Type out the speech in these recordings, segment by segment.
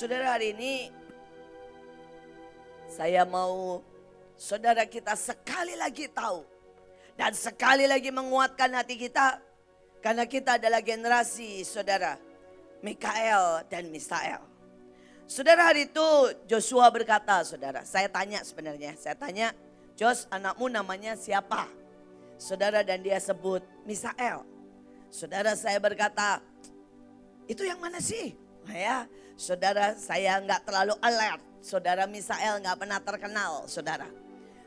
Saudara, hari ini saya mau saudara kita sekali lagi tahu dan sekali lagi menguatkan hati kita, karena kita adalah generasi saudara Mikael dan Misael. Saudara, hari itu Joshua berkata, saudara, saya tanya, Jos, anakmu namanya siapa? Saudara, dan dia sebut Misael. Saudara, saya berkata, itu yang mana sih? Nah ya, saudara, saya nggak terlalu alert. Saudara, Misael nggak pernah terkenal, saudara.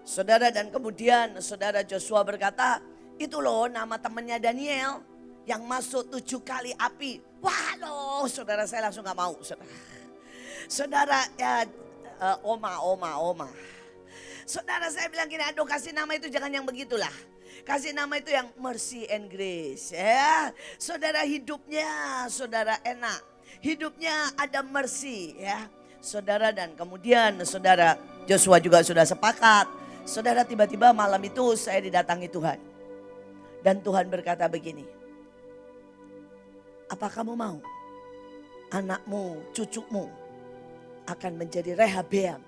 Saudara, dan kemudian saudara Joshua berkata, itu loh nama temannya Daniel yang masuk 7 kali api. Wah loh, saudara, saya langsung nggak mau, saudara. Saudara, ya, Oma. Saudara, saya bilang gini, aduh, kasih nama itu jangan yang begitulah. Kasih nama itu yang mercy and grace, ya. Saudara, hidupnya saudara enak. Hidupnya ada mercy, ya. Saudara, dan kemudian saudara Joshua juga sudah sepakat. Saudara, tiba-tiba malam itu saya didatangi Tuhan. Dan Tuhan berkata begini, apa kamu mau anakmu, cucumu akan menjadi Rehabeam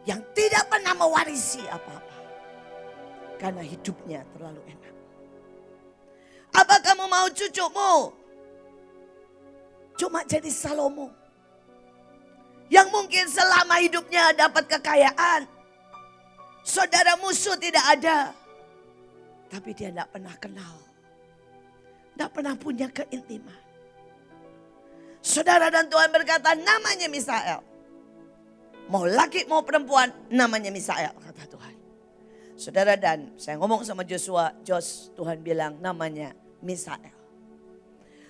yang tidak pernah mewarisi apa-apa karena hidupnya terlalu enak? Apa kamu mau cucumu cuma jadi Salomo yang mungkin selama hidupnya dapat kekayaan, saudara, musuh tidak ada, tapi dia tidak pernah kenal, tidak pernah punya keintiman. Saudara, dan Tuhan berkata namanya Misael. Mau laki mau perempuan namanya Misael, kata Tuhan. Saudara, dan saya ngomong sama Joshua, Tuhan bilang namanya Misael.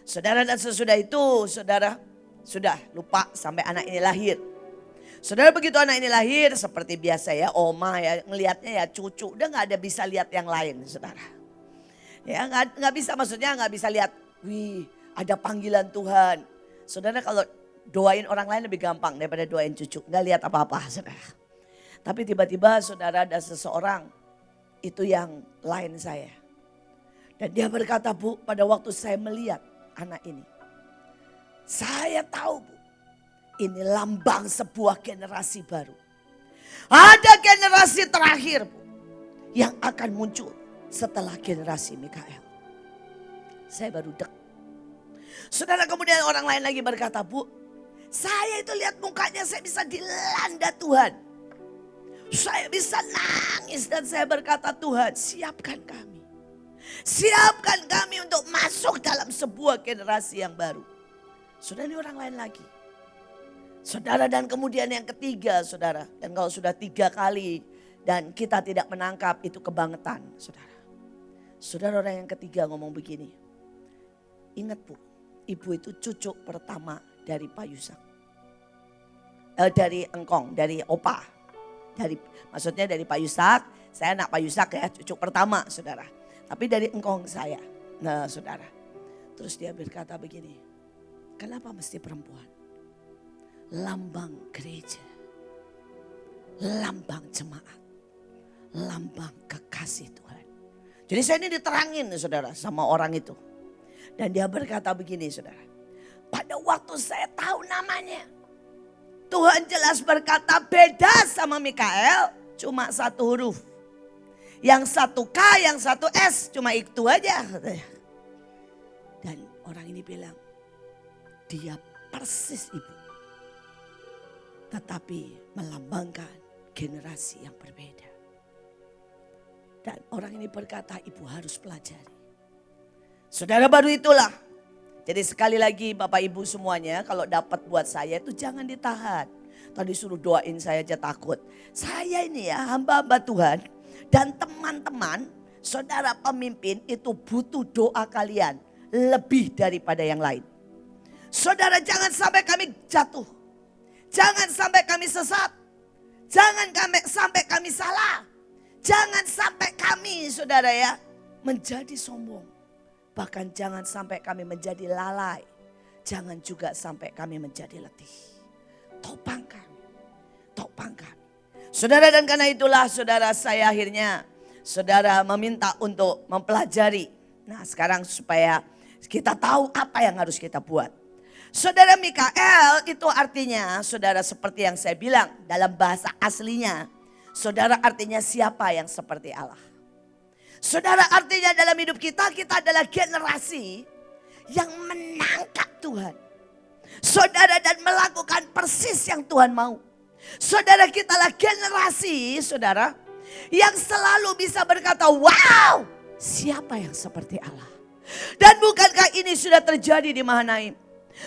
Saudara, dan sesudah itu saudara sudah lupa sampai anak ini lahir. Saudara, begitu anak ini lahir seperti biasa ya, oma ya, ngelihatnya ya cucu, udah gak ada bisa lihat yang lain, saudara. Ya gak bisa, maksudnya gak bisa lihat, wih ada panggilan Tuhan. Saudara, kalau doain orang lain lebih gampang daripada doain cucu, gak lihat apa-apa, saudara. Tapi tiba-tiba saudara, ada seseorang itu yang lain saya. Dan dia berkata, Bu, pada waktu saya melihat anak ini, saya tahu, Bu, ini lambang sebuah generasi baru. Ada generasi terakhir, Bu, yang akan muncul setelah generasi Mikael. Saya baru dek. Saudara, kemudian orang lain lagi berkata, Bu, saya itu lihat mukanya, saya bisa dilanda Tuhan. Saya bisa nangis dan saya berkata, Tuhan, siapkan kami. Siapkan kami untuk masuk dalam sebuah generasi yang baru. Saudara, ini orang lain lagi. Saudara, dan kemudian yang ketiga, saudara. Dan kalau sudah 3 kali dan kita tidak menangkap, itu kebangetan, saudara. Saudara, orang yang ketiga ngomong begini. Ingat, Bu, ibu itu cucu pertama dari Pak Yusak. Dari engkong, dari opa. Maksudnya dari Pak Yusak, saya anak Pak Yusak ya, cucu pertama, saudara. Tapi dari engkong saya. Nah, saudara. Terus dia berkata begini, kenapa mesti perempuan? Lambang gereja, lambang jemaat, lambang kekasih Tuhan. Jadi saya ini diterangin, saudara, sama orang itu. Dan dia berkata begini, saudara. Pada waktu saya tahu namanya, Tuhan jelas berkata beda sama Mikael, cuma 1 huruf. Yang 1 K, yang 1 S, cuma itu aja, katanya. Dan orang ini bilang, dia persis ibu. Tetapi melambangkan generasi yang berbeda. Dan orang ini berkata, ibu harus pelajari. Saudara, baru itulah. Jadi sekali lagi Bapak Ibu semuanya, kalau dapat buat saya itu jangan ditahan. Tadi suruh doain saya aja takut. Saya ini ya hamba-hamba Tuhan dan teman-teman, saudara pemimpin itu butuh doa kalian lebih daripada yang lain. Saudara, jangan sampai kami jatuh. Jangan sampai kami sesat. Jangan sampai kami salah. Jangan sampai kami, saudara ya, menjadi sombong. Bahkan jangan sampai kami menjadi lalai. Jangan juga sampai kami menjadi letih. Topang kami. Saudara, dan karena itulah saudara, saya akhirnya saudara meminta untuk mempelajari. Nah, sekarang supaya kita tahu apa yang harus kita buat. Saudara, Mikael itu artinya, saudara, seperti yang saya bilang dalam bahasa aslinya, saudara, artinya siapa yang seperti Allah. Saudara, artinya dalam hidup kita, kita adalah generasi yang menangkap Tuhan. Saudara, dan melakukan persis yang Tuhan mau. Saudara, kita adalah generasi, saudara, yang selalu bisa berkata, wow, siapa yang seperti Allah. Dan bukankah ini sudah terjadi di Mahanaim?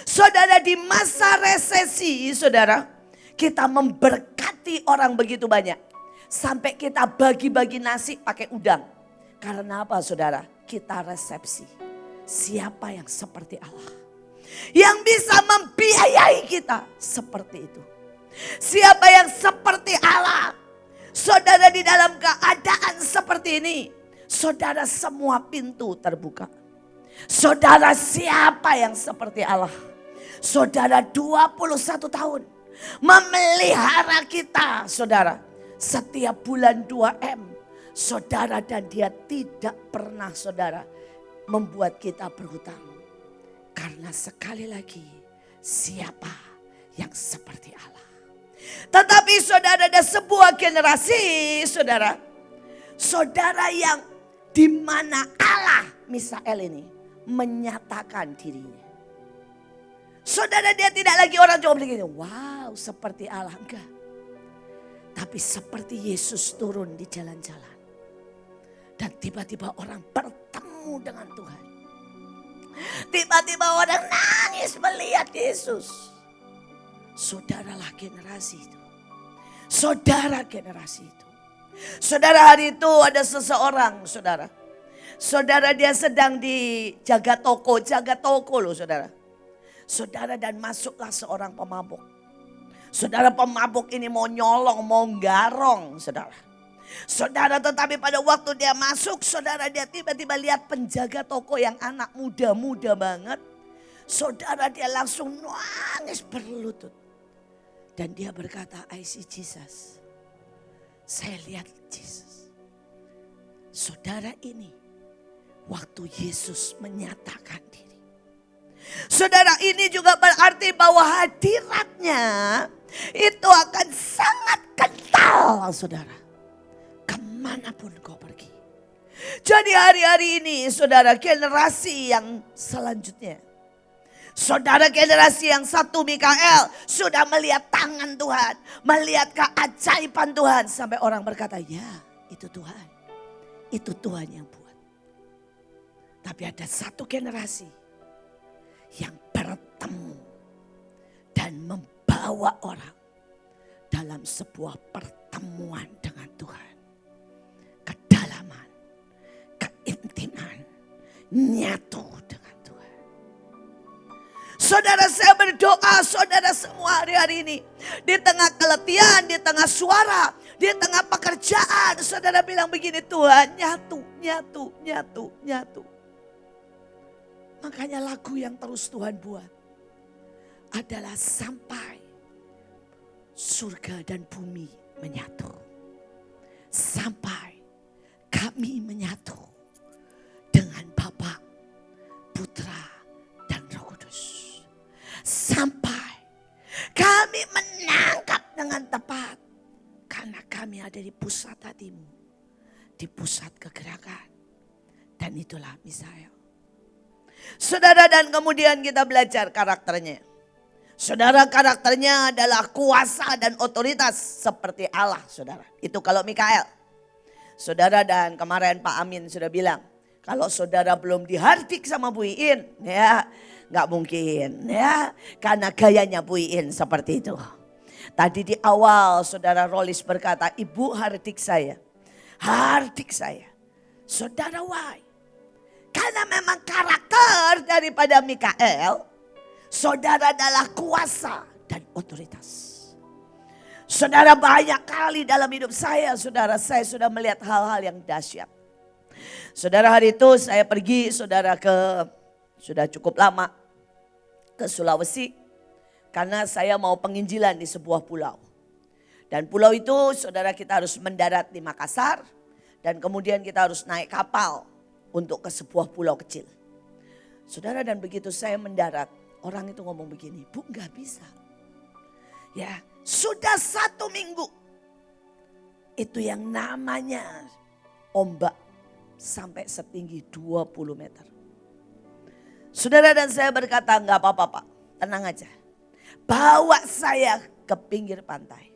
Saudara, di masa resesi, saudara, kita memberkati orang begitu banyak. Sampai kita bagi-bagi nasi pakai udang. Karena apa, saudara? Kita resepsi. Siapa yang seperti Allah? Yang bisa membiayai kita seperti itu. Siapa yang seperti Allah? Saudara, di dalam keadaan seperti ini, saudara, semua pintu terbuka. Saudara, siapa yang seperti Allah? Saudara, 21 tahun memelihara kita, saudara. Setiap bulan 2M, saudara, dan dia tidak pernah, saudara, membuat kita berhutang. Karena sekali lagi, siapa yang seperti Allah? Tetapi saudara, ada sebuah generasi, saudara. Saudara, yang di mana Allah, Misael ini, menyatakan dirinya. Saudara, dia tidak lagi orang coba begini, wow, seperti Allah, enggak. Tapi seperti Yesus turun di jalan-jalan. Dan tiba-tiba orang bertemu dengan Tuhan. Tiba-tiba orang nangis melihat Yesus. Saudaralah generasi itu. Saudara, generasi itu. Saudara, hari itu ada seseorang, saudara. Saudara, dia sedang jaga toko loh, saudara. Saudara, dan masuklah seorang pemabuk. Saudara, pemabuk ini mau nyolong, mau garong, saudara. Saudara, tetapi pada waktu dia masuk, saudara, dia tiba-tiba lihat penjaga toko yang anak muda-muda banget. Saudara, dia langsung nangis berlutut. Dan dia berkata, I see Jesus. Saya lihat Jesus. Saudara, ini waktu Yesus menyatakan diri. Saudara, ini juga berarti bahwa hadiratnya itu akan sangat kental, saudara. Kemanapun kau pergi. Jadi hari-hari ini, saudara, generasi yang selanjutnya. Saudara, generasi yang satu, Mikael, sudah melihat tangan Tuhan. Melihat keajaiban Tuhan. Sampai orang berkata, ya itu Tuhan. Itu Tuhan yang buat. Tapi ada satu generasi yang bertemu dan membawa orang dalam sebuah pertemuan dengan Tuhan. Kedalaman, keintiman, nyatu dengan Tuhan. Saudara, saya berdoa, saudara semua hari-hari ini. Di tengah keletihan, di tengah suara, di tengah pekerjaan. Saudara bilang begini, Tuhan, nyatu, nyatu, nyatu, nyatu. Makanya lagu yang terus Tuhan buat adalah sampai surga dan bumi menyatu. Sampai kami menyatu dengan Bapa, Putra, dan Roh Kudus. Sampai kami menangkap dengan tepat. Karena kami ada di pusat hatimu. Di pusat kegerakan. Dan itulah Misael. Saudara, dan kemudian kita belajar karakternya. Saudara, karakternya adalah kuasa dan otoritas seperti Allah, saudara. Itu kalau Mikael. Saudara, dan kemarin Pak Amin sudah bilang, kalau saudara belum dihardik sama Bu Iin, ya nggak mungkin, ya, karena gayanya Bu Iin seperti itu. Tadi di awal saudara Rolis berkata, Ibu hardik saya, hardik saya. Saudara, why? Karena memang karakter daripada Mikael, saudara, adalah kuasa dan otoritas. Saudara, banyak kali dalam hidup saya, saudara, saya sudah melihat hal-hal yang dahsyat. Saudara, hari itu saya pergi, saudara, sudah cukup lama ke Sulawesi. Karena saya mau penginjilan di sebuah pulau. Dan pulau itu, saudara, kita harus mendarat di Makassar. Dan kemudian kita harus naik kapal untuk ke sebuah pulau kecil. Saudara, dan begitu saya mendarat, Orang itu ngomong begini, Bu nggak bisa. Ya, sudah 1 minggu. Itu yang namanya ombak sampai setinggi 20 meter. Saudara dan saya berkata, nggak apa-apa Pak, tenang aja. Bawa saya ke pinggir pantai.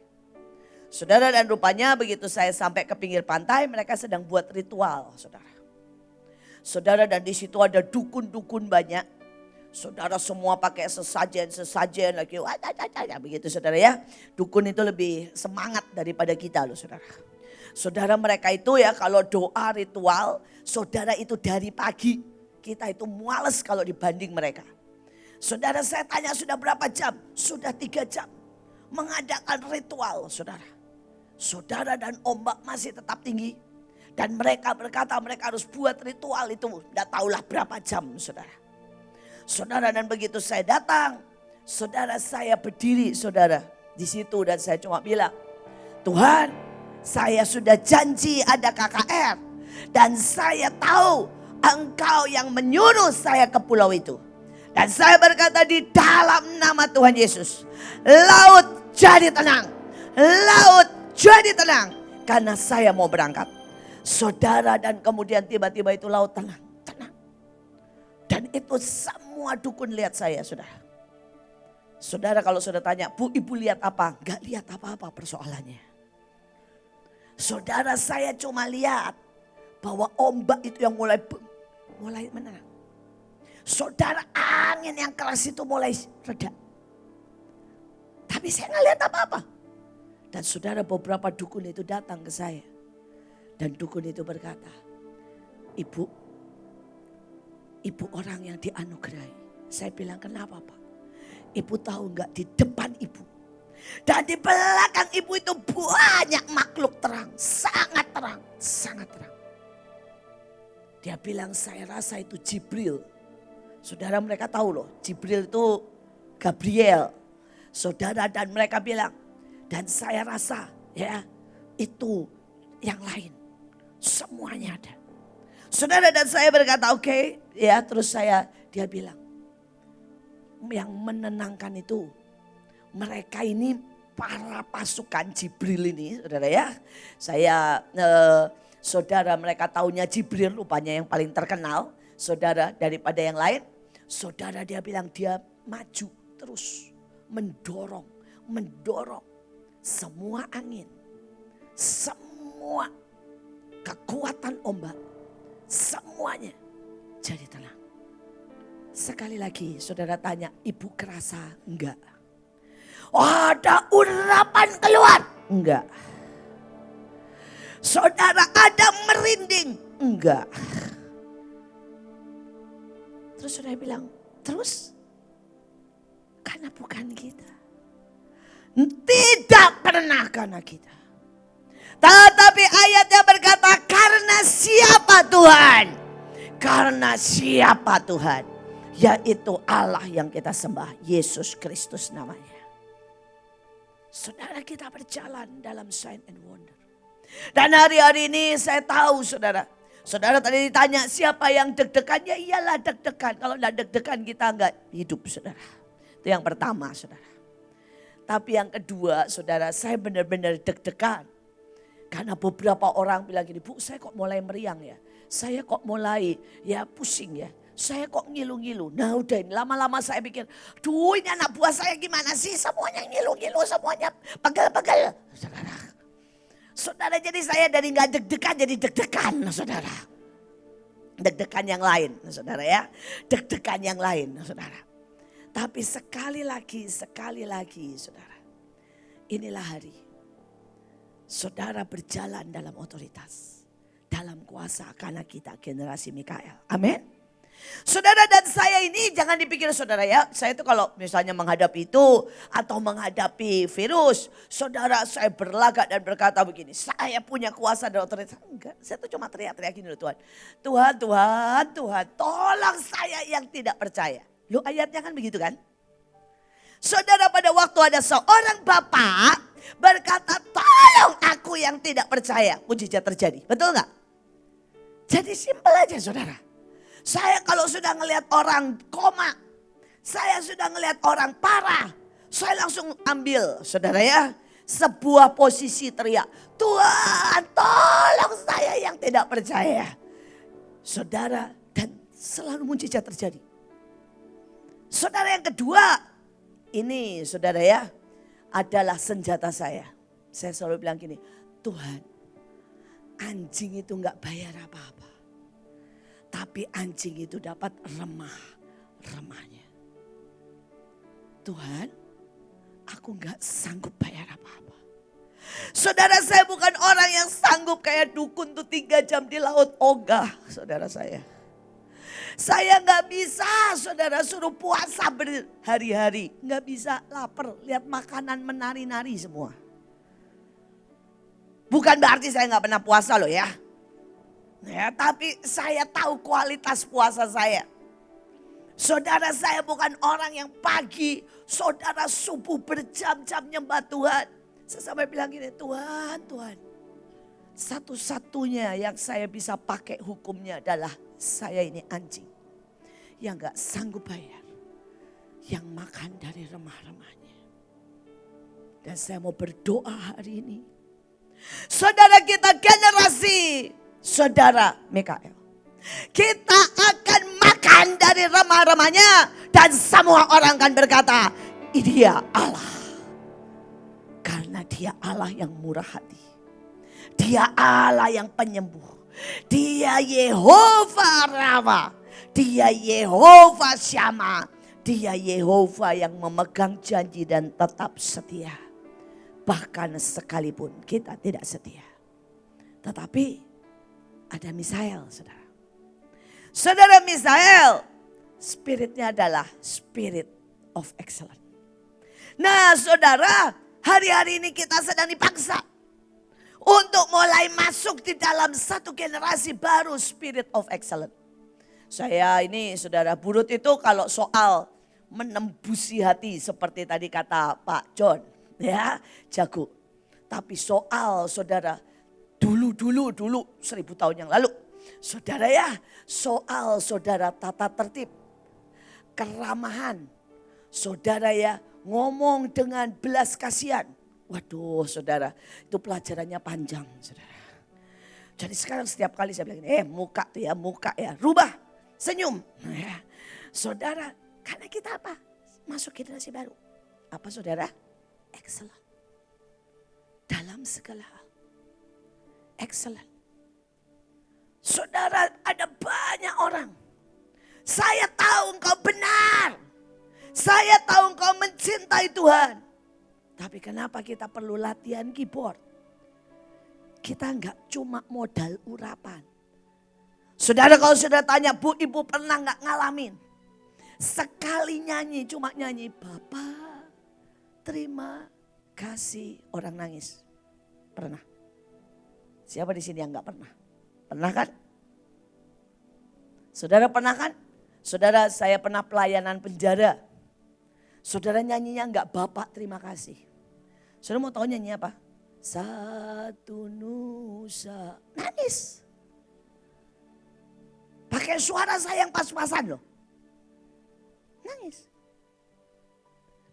Saudara, dan rupanya begitu saya sampai ke pinggir pantai, mereka sedang buat ritual, saudara. Saudara, dan di situ ada dukun-dukun banyak. Saudara, semua pakai sesajen lagi. Begitu saudara ya. Dukun itu lebih semangat daripada kita loh saudara. Saudara, mereka itu ya kalau doa ritual, saudara itu dari pagi. Kita itu males kalau dibanding mereka. Saudara, saya tanya sudah berapa jam? Sudah 3 jam. Mengadakan ritual saudara. Saudara, dan ombak masih tetap tinggi. Dan mereka berkata mereka harus buat ritual itu. Tidak tahulah berapa jam saudara. Saudara, dan begitu saya datang. Saudara, saya berdiri saudara di situ dan saya cuma bilang, Tuhan, saya sudah janji ada KKR. Dan saya tahu Engkau yang menyuruh saya ke pulau itu. Dan saya berkata di dalam nama Tuhan Yesus. Laut jadi tenang. Laut jadi tenang. Karena saya mau berangkat. Saudara, dan kemudian tiba-tiba itu laut tenang. Tenang. Dan itu semua dukun lihat saya saudara. Saudara, kalau sudah tanya, Bu ibu lihat apa? Gak lihat apa-apa persoalannya. Saudara, saya cuma lihat bahwa ombak itu yang mulai menenang. Saudara, angin yang keras itu mulai reda. Tapi saya nggak lihat apa-apa. Dan saudara, beberapa dukun itu datang ke saya. Dan dukun itu berkata, Ibu orang yang dianugerahi. Saya bilang, kenapa Pak? Ibu tahu nggak di depan ibu. Dan di belakang ibu itu banyak makhluk terang. Sangat terang, sangat terang. Dia bilang, saya rasa itu Jibril. Saudara, mereka tahu loh, Jibril itu Gabriel. Saudara, dan mereka bilang, dan saya rasa ya itu yang lain. Semuanya ada. Saudara, dan saya berkata oke, ya terus dia bilang, yang menenangkan itu mereka ini para pasukan Jibril ini, saudara ya. Saudara, mereka taunya Jibril rupanya yang paling terkenal, saudara, daripada yang lain. Saudara, dia bilang dia maju terus mendorong semua angin, semua kekuatan ombak, semuanya jadi tenang. Sekali lagi saudara tanya, ibu kerasa? Enggak. Oh, ada urapan keluar? Enggak. Saudara, ada merinding? Enggak. Terus saudara bilang, terus? Karena bukan kita. Tidak pernah karena kita. Tetapi ayatnya berkata, karena siapa Tuhan? Karena siapa Tuhan? Yaitu Allah yang kita sembah, Yesus Kristus namanya. Saudara, kita berjalan dalam sign and wonder. Dan hari-hari ini saya tahu saudara. Saudara tadi ditanya siapa yang deg-degan? Ya iyalah deg-degan. Kalau tidak deg-degan kita enggak hidup saudara. Itu yang pertama saudara. Tapi yang kedua saudara, saya benar-benar deg-degan. Karena beberapa orang bilang gini, Bu saya kok mulai meriang ya. Saya kok mulai ya pusing ya. Saya kok ngilu-ngilu. Nah udah ini lama-lama saya pikir, duh ini anak buah saya gimana sih? Semuanya ngilu-ngilu, semuanya pegel-pegel. Saudara, jadi saya dari gak deg-degan jadi deg-degan saudara. Deg-degan yang lain saudara ya. Deg-degan yang lain saudara. Tapi sekali lagi saudara. Inilah hari. Saudara berjalan dalam otoritas. Dalam kuasa karena kita generasi Mikael. Amin. Saudara, dan saya ini jangan dipikir saudara ya. Saya itu kalau misalnya menghadapi itu atau menghadapi virus. Saudara, saya berlagak dan berkata begini. Saya punya kuasa dan otoritas. Enggak, saya tuh cuma teriak-teriak gini loh Tuhan. Tuhan, tolong saya yang tidak percaya. Loh ayatnya kan begitu kan. Saudara, pada waktu ada seorang bapak berkata, tolong aku yang tidak percaya. Mujizat terjadi, betul gak? Jadi simpel aja saudara. Saya kalau sudah ngelihat orang koma, Saya sudah ngelihat orang parah. Saya langsung ambil, saudara ya, sebuah posisi teriak, Tuhan tolong saya yang tidak percaya. Saudara, dan selalu mujizat terjadi. Saudara yang kedua, ini saudara ya, adalah senjata saya. Saya selalu bilang gini, Tuhan, anjing itu enggak bayar apa-apa. Tapi anjing itu dapat remahnya. Tuhan, aku enggak sanggup bayar apa-apa. Saudara, saya bukan orang yang sanggup kayak dukun tuh 3 jam di laut ogah, saudara saya. Saya enggak bisa, saudara, suruh puasa berhari-hari. Enggak bisa, lapar, lihat makanan menari-nari semua. Bukan berarti saya enggak pernah puasa loh ya. Ya, tapi saya tahu kualitas puasa saya. Saudara, saya bukan orang yang pagi, saudara subuh berjam-jam nyembah Tuhan. Saya sampai bilang gini, Tuhan, satu-satunya yang saya bisa pakai hukumnya adalah saya ini anjing. Yang gak sanggup bayar. Yang makan dari remah-remahnya. Dan saya mau berdoa hari ini. Saudara, kita generasi saudara Mikael. Kita akan makan dari remah-remahnya. Dan semua orang akan berkata, dia Allah. Karena dia Allah yang murah hati. Dia Allah yang penyembuh. Dia Yehova Rafa. Dia Yehova Syama. Dia Yehova yang memegang janji dan tetap setia. Bahkan sekalipun kita tidak setia. Tetapi ada Misael, saudara. Saudara, Misael, spiritnya adalah spirit of excellence. Nah, saudara, hari-hari ini kita sedang dipaksa untuk mulai masuk di dalam satu generasi baru spirit of excellence. Saya ini, saudara, Burut itu kalau soal menembusi hati seperti tadi kata Pak John, ya, jago. Tapi soal, saudara, dulu 1000 tahun yang lalu, saudara ya, soal saudara tata tertib, keramahan, saudara ya, ngomong dengan belas kasihan. Waduh, saudara, itu pelajarannya panjang, saudara. Jadi sekarang setiap kali saya bilang, muka tuh ya, muka ya, rubah, senyum. Ya. Saudara, karena kita apa? Masuk generasi baru. Apa saudara? Excellent. Dalam segala hal. Excellent. Saudara, ada banyak orang. Saya tahu engkau benar. Saya tahu engkau mencintai Tuhan. Tapi kenapa kita perlu latihan keyboard? Kita enggak cuma modal urapan. Saudara, kalau sudah tanya, Bu, Ibu pernah enggak ngalamin? Sekali nyanyi, cuma nyanyi, Bapak terima kasih, orang nangis. Pernah? Siapa di sini yang enggak pernah? Pernah kan? Saudara pernah kan? Saudara, saya pernah pelayanan penjara. Saudara nyanyinya enggak Bapak terima kasih. Saudara mau tahu nyanyi apa? Satu nusa. Nangis. Pakai suara saya yang pas-pasan loh. Nangis.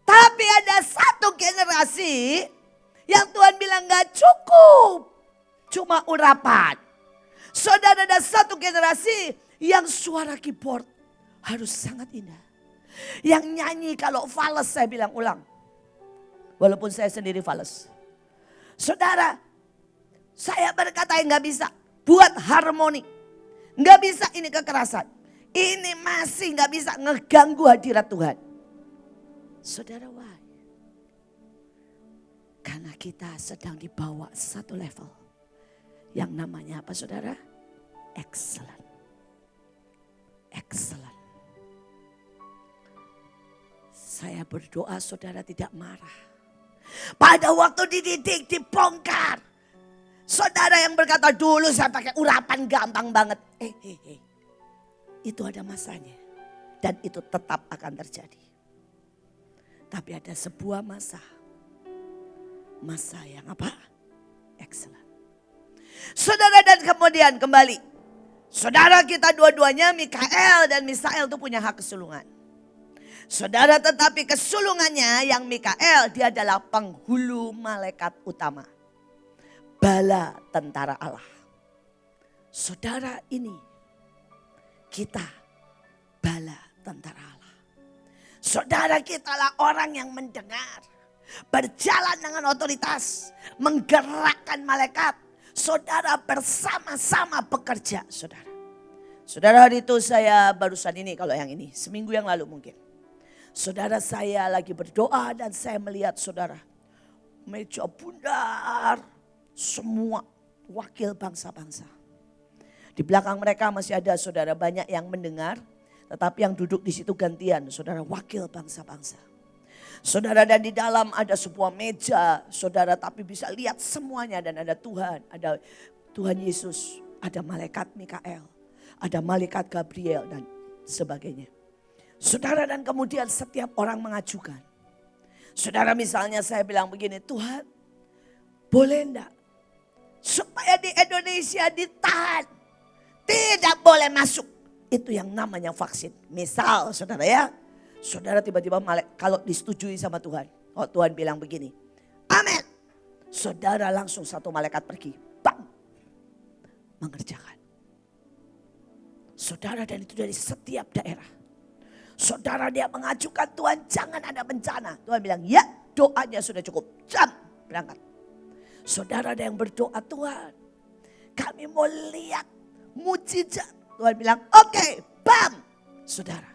Tapi ada satu generasi yang Tuhan bilang gak cukup. Cuma urapan. Saudara, ada satu generasi yang suara keyboard harus sangat indah. Yang nyanyi kalau fales, saya bilang ulang. Walaupun saya sendiri fales. Saudara, saya berkata yang gak bisa. Buat harmoni. Gak bisa, ini kekerasan. Ini masih gak bisa ngeganggu hadirat Tuhan. Saudara, why? Karena kita sedang dibawa satu level. Yang namanya apa saudara? Excellent. Excellent. Saya berdoa saudara tidak marah. Pada waktu dididik, dibongkar. Saudara yang berkata dulu saya pakai urapan gampang banget. Itu ada masanya. Dan itu tetap akan terjadi. Tapi ada sebuah masa. Masa yang apa? Excellent. Saudara, dan kemudian kembali. Saudara, kita dua-duanya Mikael dan Misael itu punya hak kesulungan. Saudara, tetapi kesulungannya yang Mikael, dia adalah penghulu malaikat utama. Bala tentara Allah. Saudara, ini kita bala tentara Allah. Saudara, kitalah orang yang mendengar, berjalan dengan otoritas, menggerakkan malaikat. Saudara, bersama-sama bekerja, saudara. Saudara, hari itu saya barusan ini, kalau yang ini seminggu yang lalu mungkin. Saudara, saya lagi berdoa dan saya melihat saudara, meja bundar, semua wakil bangsa-bangsa. Di belakang mereka masih ada saudara banyak yang mendengar, tetapi yang duduk di situ gantian, saudara, wakil bangsa-bangsa. Saudara, dan di dalam ada sebuah meja, saudara, tapi bisa lihat semuanya, dan ada Tuhan Yesus, ada malaikat Mikael, ada malaikat Gabriel dan sebagainya. Saudara, dan kemudian setiap orang mengajukan. Saudara, misalnya saya bilang begini, Tuhan boleh enggak supaya di Indonesia ditahan, tidak boleh masuk. Itu yang namanya vaksin. Misal saudara ya, saudara tiba-tiba kalau disetujui sama Tuhan. Kalau Tuhan bilang begini, amin. Saudara langsung satu malaikat pergi, bang, mengerjakan. Saudara, dan itu dari setiap daerah. Saudara, dia mengajukan, Tuhan jangan ada bencana. Tuhan bilang ya, doanya sudah cukup, jam berangkat. Saudara, ada yang berdoa, Tuhan kami mau lihat mujizat. Tuhan bilang oke, bam. Saudara,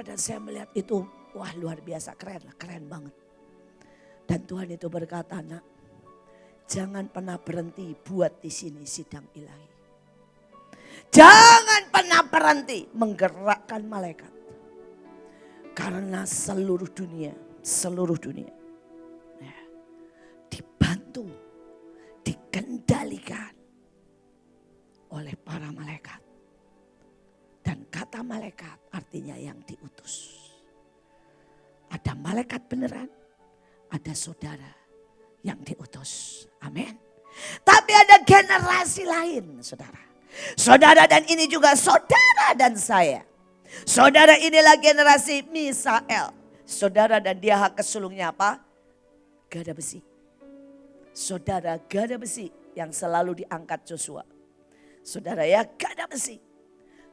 dan saya melihat itu, wah luar biasa, keren banget. Dan Tuhan itu berkata, nak, jangan pernah berhenti buat di sini sidang ilahi. Jangan pernah berhenti menggerakkan malaikat. Karena seluruh dunia ya, dibantu, dikendalikan oleh para malaikat. Dan kata malaikat artinya yang diutus. Ada malaikat beneran, ada saudara yang diutus. Amin. Tapi ada generasi lain, saudara. Saudara, dan ini juga saudara dan saya. Saudara, inilah generasi Misael. Saudara, dan dia hak kesulungnya apa? Gada besi. Saudara, gada besi yang selalu diangkat Joshua. Saudara ya, gada besi.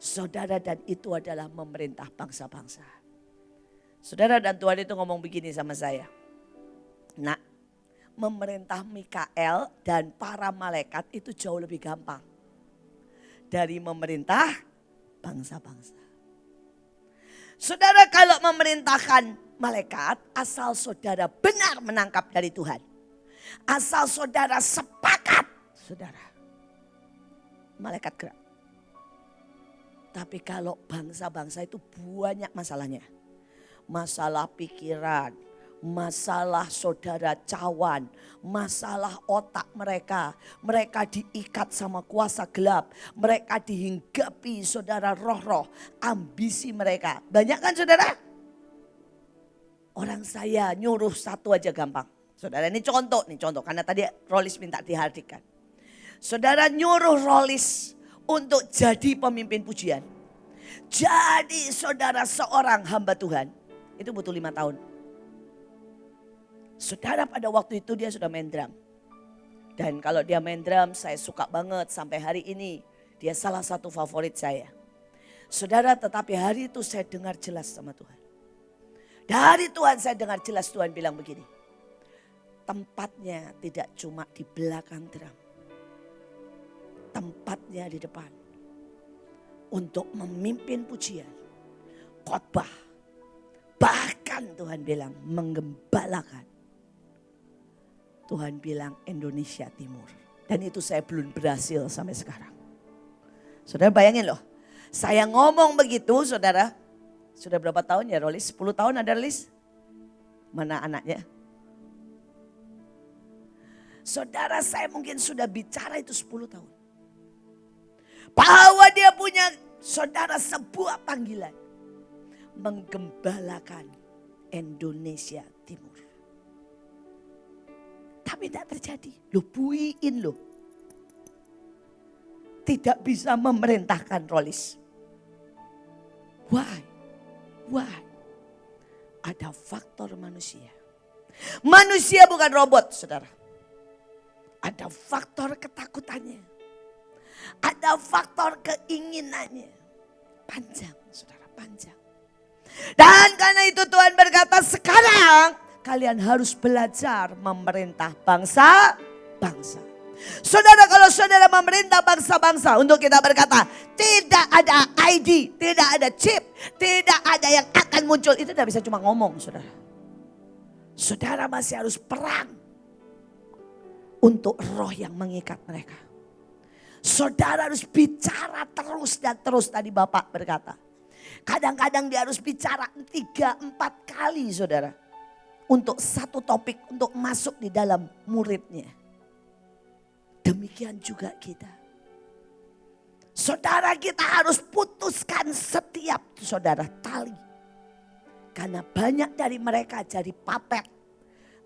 Saudara, dan itu adalah memerintah bangsa-bangsa. Saudara, dan Tuhan itu ngomong begini sama saya. Nah, memerintah Mikael dan para malaikat itu jauh lebih gampang dari memerintah bangsa-bangsa. Saudara, kalau memerintahkan malaikat, asal saudara benar menangkap dari Tuhan. Asal saudara sepakat, saudara, malaikat gerak. Tapi kalau bangsa-bangsa itu banyak masalahnya. Masalah pikiran, masalah saudara cawan, masalah otak mereka. Mereka diikat sama kuasa gelap. Mereka dihinggapi saudara roh-roh, ambisi mereka. Banyak kan saudara? Orang saya nyuruh satu aja gampang. Saudara, ini contoh karena tadi Rolis minta dihadirkan. Saudara, nyuruh Rolis untuk jadi pemimpin pujian. Jadi saudara seorang hamba Tuhan, itu butuh 5 tahun. Saudara, pada waktu itu dia sudah main drum. Dan kalau dia main drum, saya suka banget sampai hari ini. Dia salah satu favorit saya. Saudara, tetapi hari itu saya dengar jelas sama Tuhan. Dari Tuhan saya dengar jelas Tuhan bilang begini. Tempatnya tidak cuma di belakang drum. Tempatnya di depan. Untuk memimpin pujian, khotbah. Bahkan Tuhan bilang menggembalakan. Tuhan bilang Indonesia Timur. Dan itu saya belum berhasil sampai sekarang. Saudara bayangin loh. Saya ngomong begitu saudara. Sudah berapa tahun ya Rolis? 10 tahun ada Rolis? Mana anaknya? Saudara, saya mungkin sudah bicara itu 10 tahun. Bahwa dia punya saudara sebuah panggilan. Menggembalakan Indonesia Timur. Tapi tidak terjadi. Loh, buiin loh. Tidak bisa memerintahkan Rolis. Why? Why? Ada faktor manusia. Manusia bukan robot, saudara. Ada faktor ketakutannya. Ada faktor keinginannya. Panjang, saudara, panjang. Dan karena itu Tuhan berkata, sekarang kalian harus belajar memerintah bangsa-bangsa. Saudara, kalau saudara memerintah bangsa-bangsa, untuk kita berkata, tidak ada ID, tidak ada chip, tidak ada yang akan muncul. Itu tidak bisa cuma ngomong, saudara. Saudara masih harus perang untuk roh yang mengikat mereka. Saudara harus bicara terus dan terus, tadi Bapak berkata. Kadang-kadang dia harus bicara 3-4 kali, saudara. Untuk satu topik, untuk masuk di dalam muridnya. Demikian juga kita. Saudara, kita harus putuskan setiap, saudara, tali. Karena banyak dari mereka jadi puppet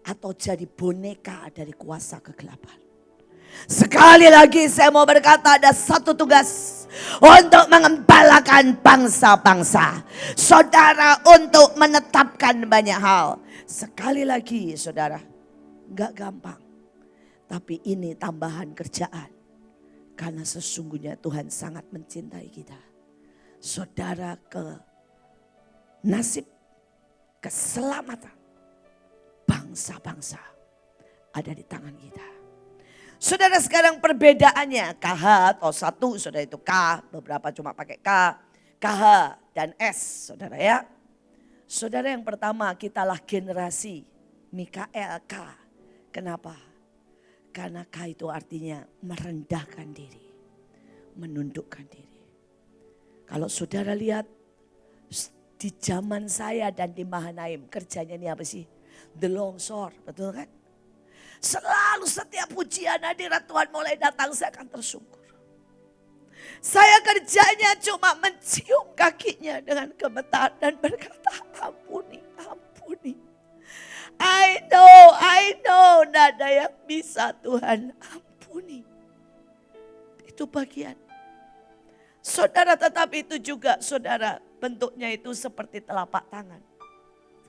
atau jadi boneka dari kuasa kegelapan. Sekali lagi saya mau berkata, ada satu tugas untuk mengembalakan bangsa-bangsa. Saudara, untuk menetapkan banyak hal. Sekali lagi, saudara, gak gampang. Tapi ini tambahan kerjaan. Karena sesungguhnya Tuhan sangat mencintai kita. Saudara, ke nasib, keselamatan bangsa-bangsa ada di tangan kita. Saudara, sekarang perbedaannya KH atau satu, saudara, itu K, beberapa cuma pakai K, KH dan S, saudara ya. Saudara, yang pertama, kitalah generasi Mikael K. Kenapa? Karena K itu artinya merendahkan diri, menundukkan diri. Kalau saudara lihat di zaman saya dan di Mahanaim, kerjanya ini apa sih? The longsor, betul kan? Selalu setiap pujian hadirat Tuhan mulai datang, saya akan tersungkur. Saya kerjanya cuma mencium kakinya dengan gemetar dan berkata, ampuni, ampuni. I know, tidak ada yang bisa, Tuhan, ampuni. Itu bagian. Saudara, tetapi itu juga, saudara, bentuknya itu seperti telapak tangan.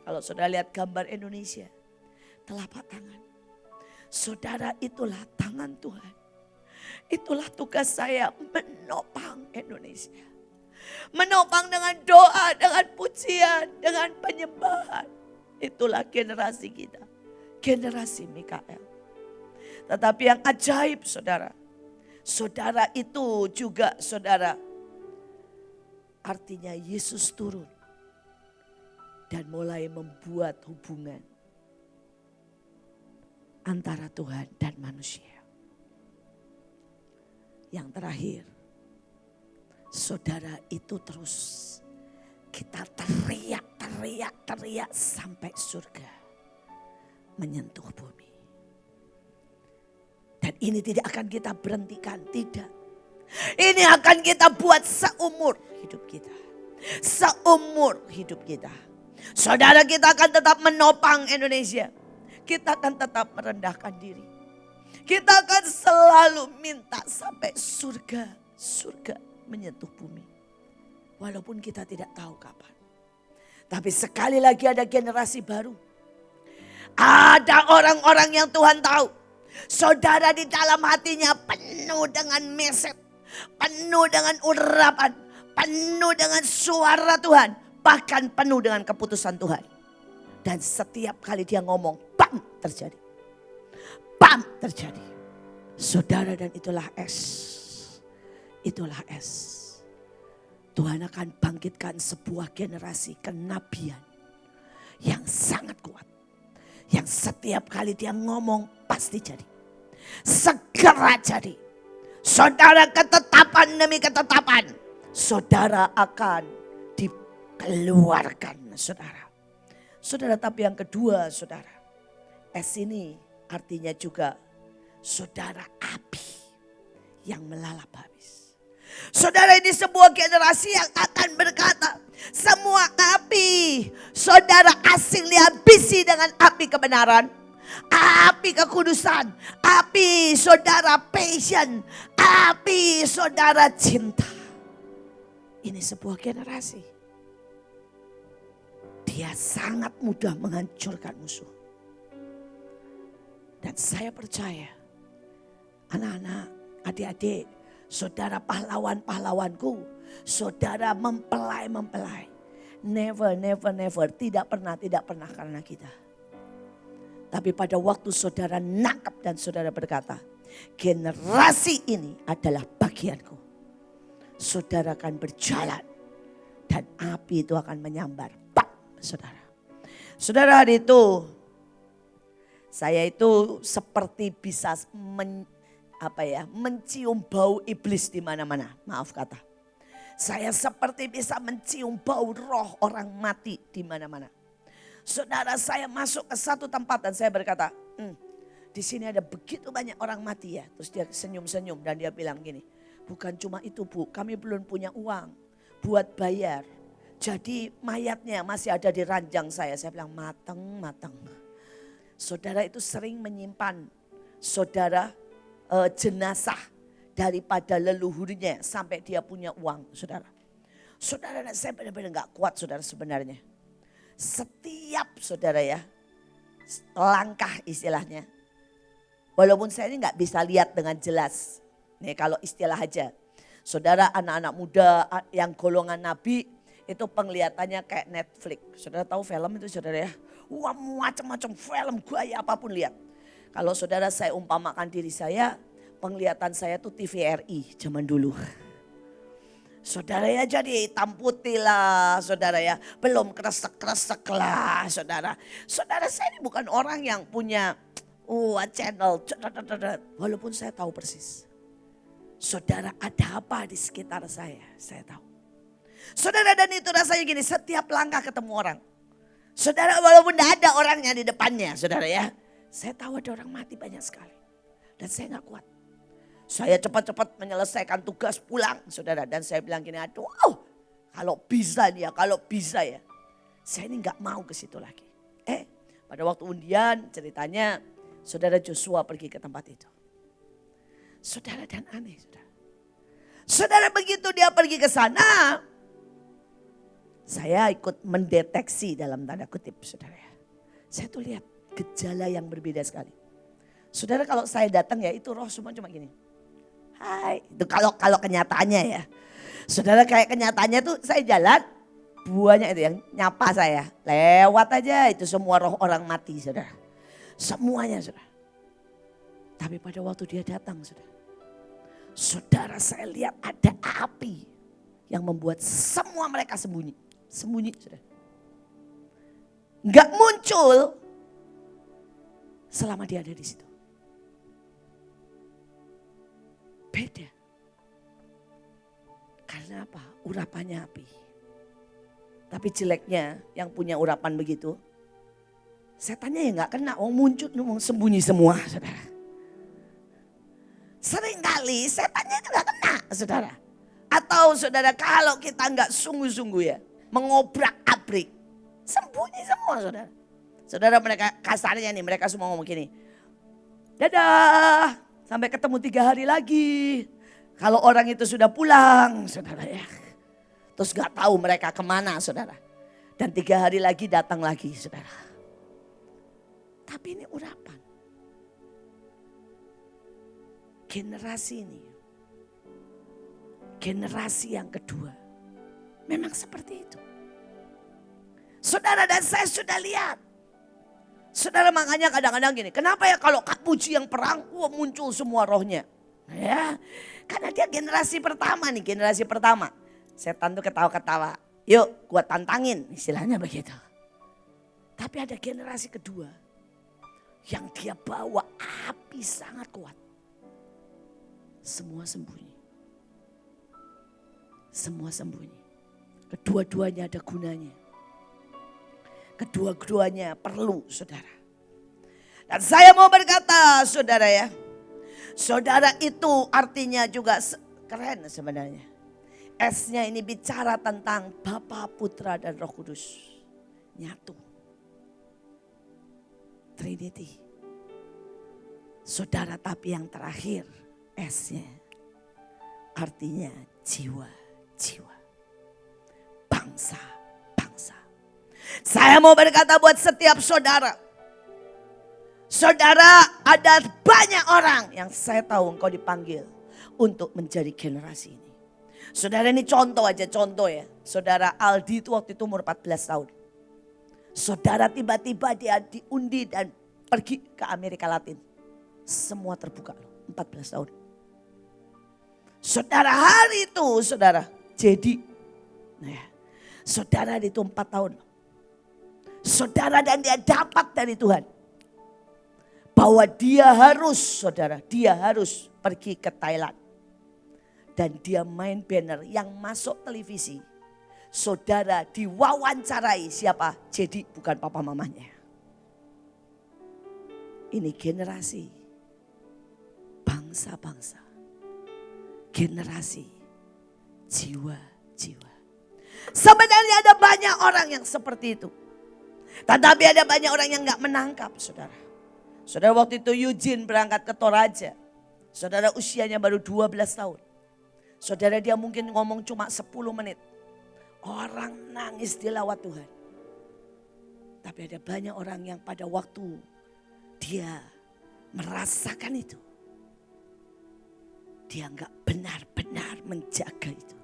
Kalau saudara lihat gambar Indonesia, telapak tangan. Saudara, itulah tangan Tuhan. Itulah tugas saya, menopang Indonesia. Menopang dengan doa, dengan pujian, dengan penyembahan. Itulah generasi kita. Generasi Mikael. Tetapi yang ajaib, saudara. Saudara, itu juga, saudara, artinya Yesus turun. Dan mulai membuat hubungan antara Tuhan dan manusia. Yang terakhir, saudara, itu terus kita teriak sampai surga menyentuh bumi. Dan ini tidak akan kita berhentikan, tidak. Ini akan kita buat seumur hidup kita. Seumur hidup kita. Saudara, kita akan tetap menopang Indonesia. Kita akan tetap merendahkan diri. Kita akan selalu minta sampai surga menyentuh bumi. Walaupun kita tidak tahu kapan. Tapi sekali lagi ada generasi baru. Ada orang-orang yang Tuhan tahu. Saudara, di dalam hatinya penuh dengan mesej. Penuh dengan urapan. Penuh dengan suara Tuhan. Bahkan penuh dengan keputusan Tuhan. Dan setiap kali dia ngomong, bam, terjadi. Bam, terjadi. Saudara, dan itulah S. Itulah S. Tuhan akan bangkitkan sebuah generasi kenabian yang sangat kuat. Yang setiap kali dia ngomong pasti jadi. Segera jadi. Saudara, ketetapan demi ketetapan. Saudara akan dikeluarkan, saudara. Saudara, tapi yang kedua, saudara. S ini artinya juga saudara, api yang melalap habis. Saudara, ini sebuah generasi yang akan berkata, semua api saudara asing dihabisi dengan api kebenaran, api kekudusan, api saudara passion, api saudara cinta. Ini sebuah generasi. dia sangat mudah menghancurkan musuh. Dan saya percaya, anak-anak, adik-adik, saudara pahlawan-pahlawanku, saudara mempelai-mempelai. Never, never, never, tidak pernah karena kita. Tapi pada waktu saudara nangkap dan saudara berkata, generasi ini adalah bagianku. Saudara akan berjalan dan api itu akan menyambar. Pak, saudara. Saudara, hari itu saya itu seperti bisa mencium bau iblis di mana-mana. Maaf kata. Saya seperti bisa mencium bau roh orang mati di mana-mana. Saudara, saya masuk ke satu tempat dan saya berkata, di sini ada begitu banyak orang mati ya. Terus dia senyum-senyum dan dia bilang gini, bukan cuma itu Bu, kami belum punya uang buat bayar. Jadi mayatnya masih ada di ranjang saya. Saya bilang mateng. Saudara itu sering menyimpan saudara jenazah daripada leluhurnya sampai dia punya uang, saudara. Saudara, saya benar-benar gak kuat saudara sebenarnya. Setiap saudara ya, langkah istilahnya. Walaupun saya ini gak bisa lihat dengan jelas. Nih kalau istilah aja. Saudara, anak-anak muda yang golongan nabi itu penglihatannya kayak Netflix. Saudara tahu film itu saudara ya. Wah, macam-macam film gaya apapun lihat. Kalau saudara saya umpamakan diri saya, penglihatan saya tuh TVRI zaman dulu. Saudara ya jadi hitam putih lah saudara ya. Belum kresek-kresek lah saudara. Saudara saya ini bukan orang yang punya channel. Walaupun saya tahu persis. Saudara ada apa di sekitar saya tahu. Saudara, dan itu rasanya gini, setiap langkah ketemu orang. Saudara, walaupun tidak ada orangnya di depannya saudara ya. Saya tahu ada orang mati banyak sekali. Dan saya gak kuat. Saya cepat-cepat menyelesaikan tugas pulang saudara. Dan saya bilang gini, aduh kalau bisa ya. Saya ini gak mau ke situ lagi. Pada waktu undian ceritanya saudara Joshua pergi ke tempat itu. Saudara, dan aneh saudara. Saudara, begitu dia pergi ke sana, saya ikut mendeteksi dalam tanda kutip saudara ya. Saya tuh lihat gejala yang berbeda sekali. Saudara, kalau saya datang ya itu roh semua cuma gini. Hai, itu kalau kenyataannya ya. Saudara, kayak kenyataannya tuh saya jalan, buahnya itu yang nyapa saya. Lewat aja itu semua roh orang mati saudara. Semuanya saudara. Tapi pada waktu dia datang saudara saya lihat ada api yang membuat semua mereka sembunyi saudara. Enggak muncul selama dia ada di situ. Beda. Karena apa? Urapannya api. Tapi jeleknya yang punya urapan begitu, setannya ya gak kena, muncul, sembunyi semua saudara. Seringkali setannya itu gak kena saudara. Atau saudara, kalau kita gak sungguh-sungguh ya, mengobrak-abrik, sembunyi semua saudara. Saudara, mereka kasarnya nih, mereka semua ngomong gini, dadah, sampai ketemu 3 hari lagi. Kalau orang itu sudah pulang saudara ya. Terus gak tahu mereka kemana saudara. Dan 3 hari lagi datang lagi saudara. Tapi ini urapan. Generasi ini. Generasi yang kedua. Memang seperti itu. Saudara, dan saya sudah lihat. Saudara, makanya kadang-kadang gini. Kenapa ya kalau Kak Puji yang perang, muncul semua rohnya. Ya, karena dia generasi pertama nih, generasi pertama. Setan tuh ketawa-ketawa. Yuk gua tantangin, istilahnya begitu. Tapi ada generasi kedua yang dia bawa api sangat kuat. Semua sembunyi. Semua sembunyi. Kedua-duanya ada gunanya. Kedua-duanya perlu saudara. Dan saya mau berkata saudara ya. Saudara, itu artinya juga keren sebenarnya. S-nya ini bicara tentang Bapa, Putra, dan Roh Kudus. Nyatu. Trinity. Saudara, tapi yang terakhir S-nya artinya jiwa-jiwa. Bangsa-bangsa. Saya mau berkata buat setiap saudara. Saudara, ada banyak orang yang saya tahu engkau dipanggil untuk menjadi generasi ini. Saudara, ini contoh aja, contoh ya. Saudara Aldi itu waktu itu umur 14 tahun. Saudara tiba-tiba dia diundi dan pergi ke Amerika Latin. Semua terbuka loh, 14 tahun. Saudara hari itu, saudara, jadi. Nah, saudara itu 4 tahun. Saudara dan dia dapat dari Tuhan. Bahwa dia harus, saudara, dia harus pergi ke Thailand. Dan dia main banner yang masuk televisi. Saudara diwawancarai siapa? Jadi bukan papa mamanya. Ini generasi bangsa-bangsa. Generasi jiwa-jiwa. Sebenarnya ada banyak orang yang seperti itu. Tetapi ada banyak orang yang gak menangkap, saudara. Saudara, waktu itu Eugene berangkat ke Toraja. Saudara usianya baru 12 tahun. Saudara, dia mungkin ngomong cuma 10 menit. Orang nangis di lawat Tuhan. Tapi ada banyak orang yang pada waktu dia merasakan itu. Dia enggak benar-benar menjaga itu.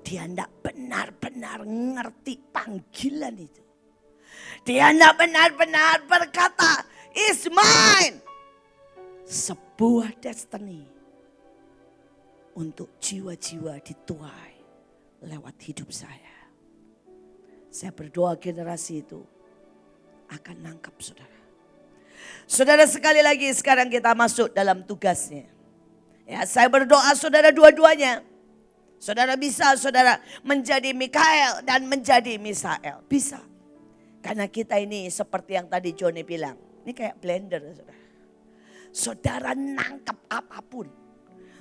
Dia enggak benar-benar ngerti panggilan itu. Dia enggak benar-benar berkata, "It's mine." Sebuah destiny untuk jiwa-jiwa dituai lewat hidup saya. Saya berdoa generasi itu akan nangkap saudara. Saudara, sekali lagi sekarang kita masuk dalam tugasnya. Ya, saya berdoa saudara dua-duanya. Saudara bisa, saudara menjadi Mikael dan menjadi Misael. Bisa. Karena kita ini seperti yang tadi Joni bilang. Ini kayak blender, saudara. Saudara nangkap apapun.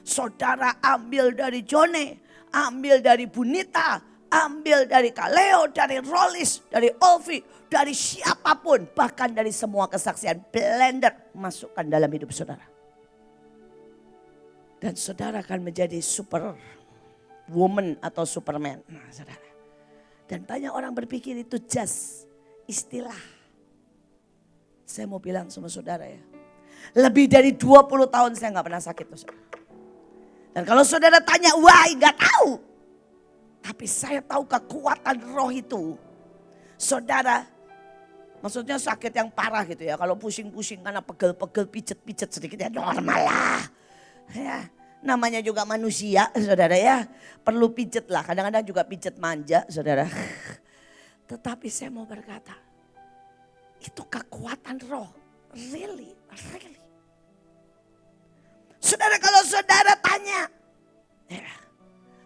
Saudara ambil dari Joni, ambil dari Bunita, ambil dari Kaleo, dari Rolis, dari Olvi, dari siapapun. Bahkan dari semua kesaksian, blender masukkan dalam hidup saudara. Dan saudara akan menjadi super woman atau superman. Nah, saudara. Dan banyak orang berpikir itu just istilah. Saya mau bilang sama saudara ya. Lebih dari 20 tahun saya gak pernah sakit loh saudara. Dan kalau saudara tanya, wah gak tahu. Tapi saya tahu kekuatan roh itu. Saudara, maksudnya sakit yang parah gitu ya. Kalau pusing-pusing karena pegel-pegel, pijet-pijet sedikit ya normal lah. Ya, namanya juga manusia saudara ya. Perlu pijet lah, kadang-kadang juga pijet manja saudara. Tetapi saya mau berkata, itu kekuatan roh. Really. Saudara, kalau saudara tanya, ya,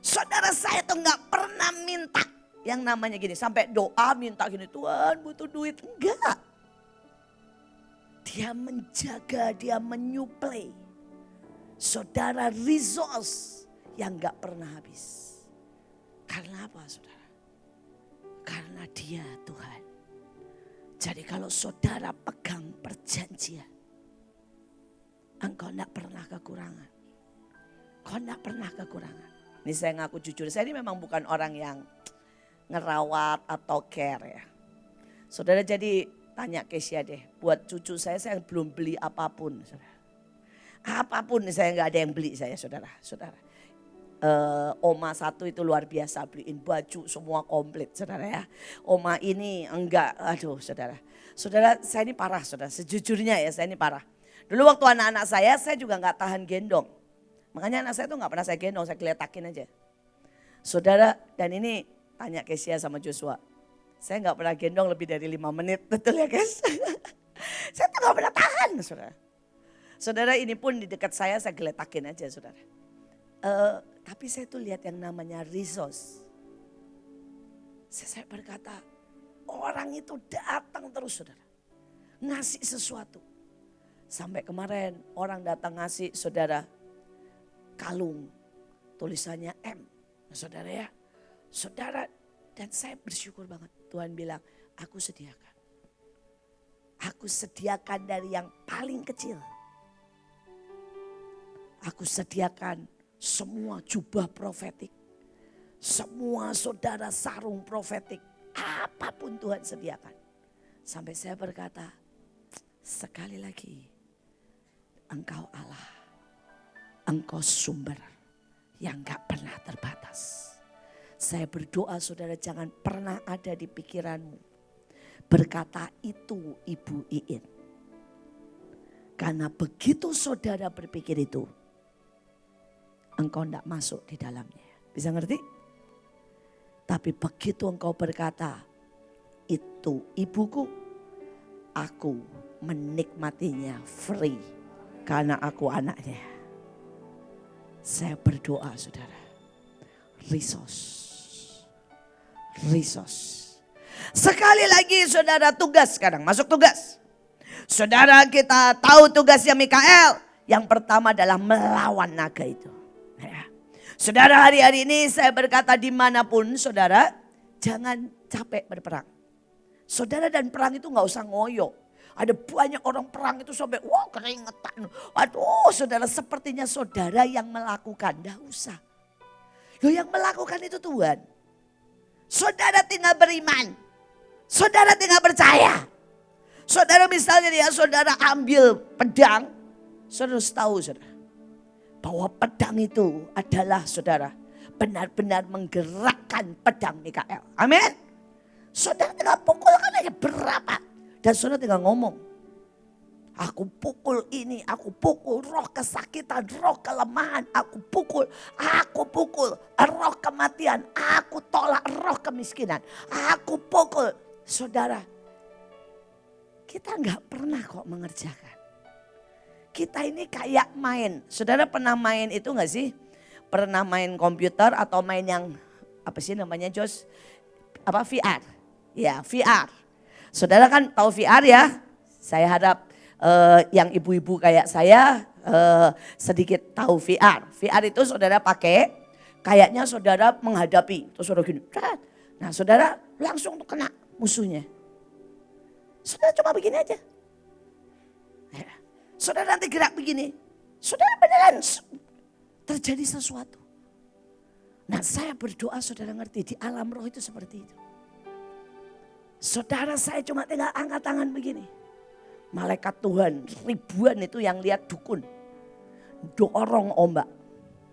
saudara saya tuh gak pernah minta yang namanya gini. Sampai doa minta gini, Tuhan butuh duit. Enggak. Dia menjaga, dia menyuplai. Saudara resource yang gak pernah habis. Karena apa saudara? Karena dia Tuhan. Jadi kalau saudara pegang perjanjian, engkau gak pernah kekurangan. Kau gak pernah kekurangan. Ini saya ngaku jujur, saya ini memang bukan orang yang ngerawat atau care ya. Saudara, jadi tanya Kesia deh, buat cucu saya belum beli apapun. Saudara. Apapun saya gak ada yang beli saya saudara. Oma satu itu luar biasa, beliin baju semua komplit saudara ya. Oma ini enggak, aduh saudara. Saudara, saya ini parah saudara, sejujurnya ya saya ini parah. Dulu waktu anak-anak saya juga gak tahan gendong. Makanya anak saya tuh gak pernah saya gendong, saya keletakin aja. Saudara, dan ini tanya Kesia sama Joshua. Saya gak pernah gendong lebih dari 5 menit, betul ya guys? Saya tuh gak pernah tahan saudara. Saudara, ini pun di dekat saya geletakin aja saudara. Tapi saya tuh lihat yang namanya resource. Saya berkata, orang itu datang terus saudara. Ngasih sesuatu. Sampai kemarin orang datang ngasih saudara kalung. Tulisannya M. Nah, saudara ya. Saudara, dan saya bersyukur banget. Tuhan bilang, aku sediakan. Aku sediakan dari yang paling kecil. Aku sediakan semua jubah profetik. Semua saudara sarung profetik. apapun Tuhan sediakan. Sampai saya berkata, sekali lagi, Engkau Allah, Engkau sumber yang gak pernah terbatas. Saya berdoa saudara jangan pernah ada di pikiranmu berkata itu Ibu Iin. Karena begitu saudara berpikir itu, engkau tidak masuk di dalamnya. Bisa ngerti? Tapi begitu engkau berkata, itu ibuku, aku menikmatinya free. Karena aku anaknya. Saya berdoa saudara, resource. Sekali lagi saudara tugas sekarang, masuk tugas. Saudara kita tahu tugasnya Mikael. Yang pertama adalah melawan naga itu. Ya. Saudara hari-hari ini saya berkata dimanapun saudara, jangan capek berperang. Saudara dan perang itu gak usah ngoyo. Ada banyak orang perang itu sampai wah keringetan. Waduh saudara sepertinya saudara yang melakukan. Gak usah. Loh yang melakukan itu Tuhan. Saudara tinggal beriman. Saudara tinggal percaya. Saudara misalnya ya saudara ambil pedang. Saudara harus tahu saudara. Bahwa pedang itu adalah saudara. Benar-benar menggerakkan pedang Mikael. Amin. Saudara tinggal pukulkan aja berapa. Dan saudara tinggal ngomong. Aku pukul ini, aku pukul roh kesakitan, roh kelemahan, aku pukul roh kematian, aku tolak roh kemiskinan, aku pukul. Saudara, kita nggak pernah kok mengerjakan. Kita ini kayak main. Saudara pernah main itu nggak sih? Pernah main komputer atau main yang apa sih namanya Jos? Apa VR? Ya VR. Saudara kan tahu VR ya? Saya harap yang ibu-ibu kayak saya sedikit tahu VR. VR itu saudara pakai, kayaknya saudara menghadapi. Terus saudara gini, nah saudara langsung kena musuhnya. Saudara cuma begini aja. Ya. Saudara nanti gerak begini. Saudara beneran terjadi sesuatu. Nah saya berdoa saudara ngerti di alam roh itu seperti itu. Saudara saya cuma tinggal angkat tangan begini. Malaikat Tuhan ribuan itu yang lihat dukun. Dorong ombak.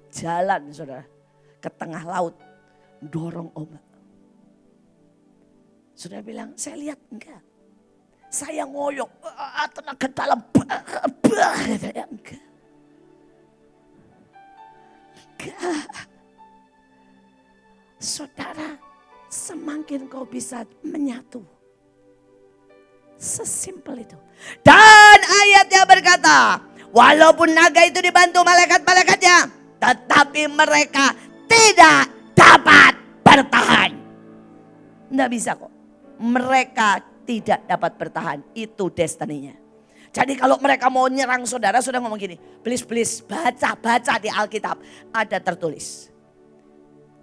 Jalan saudara ke tengah laut. Dorong ombak. Saudara bilang saya lihat enggak. Saya ngoyok. Tenaga dalam. Enggak. Enggak. Saudara semakin kau bisa menyatu. Sesimpel itu. Dan ayatnya berkata, walaupun naga itu dibantu malaikat-malaikatnya, tetapi mereka tidak dapat bertahan. Tidak bisa kok. Mereka tidak dapat bertahan. Itu destininya. Jadi kalau mereka mau nyerang saudara, saudara ngomong gini, please baca di Alkitab. Ada tertulis.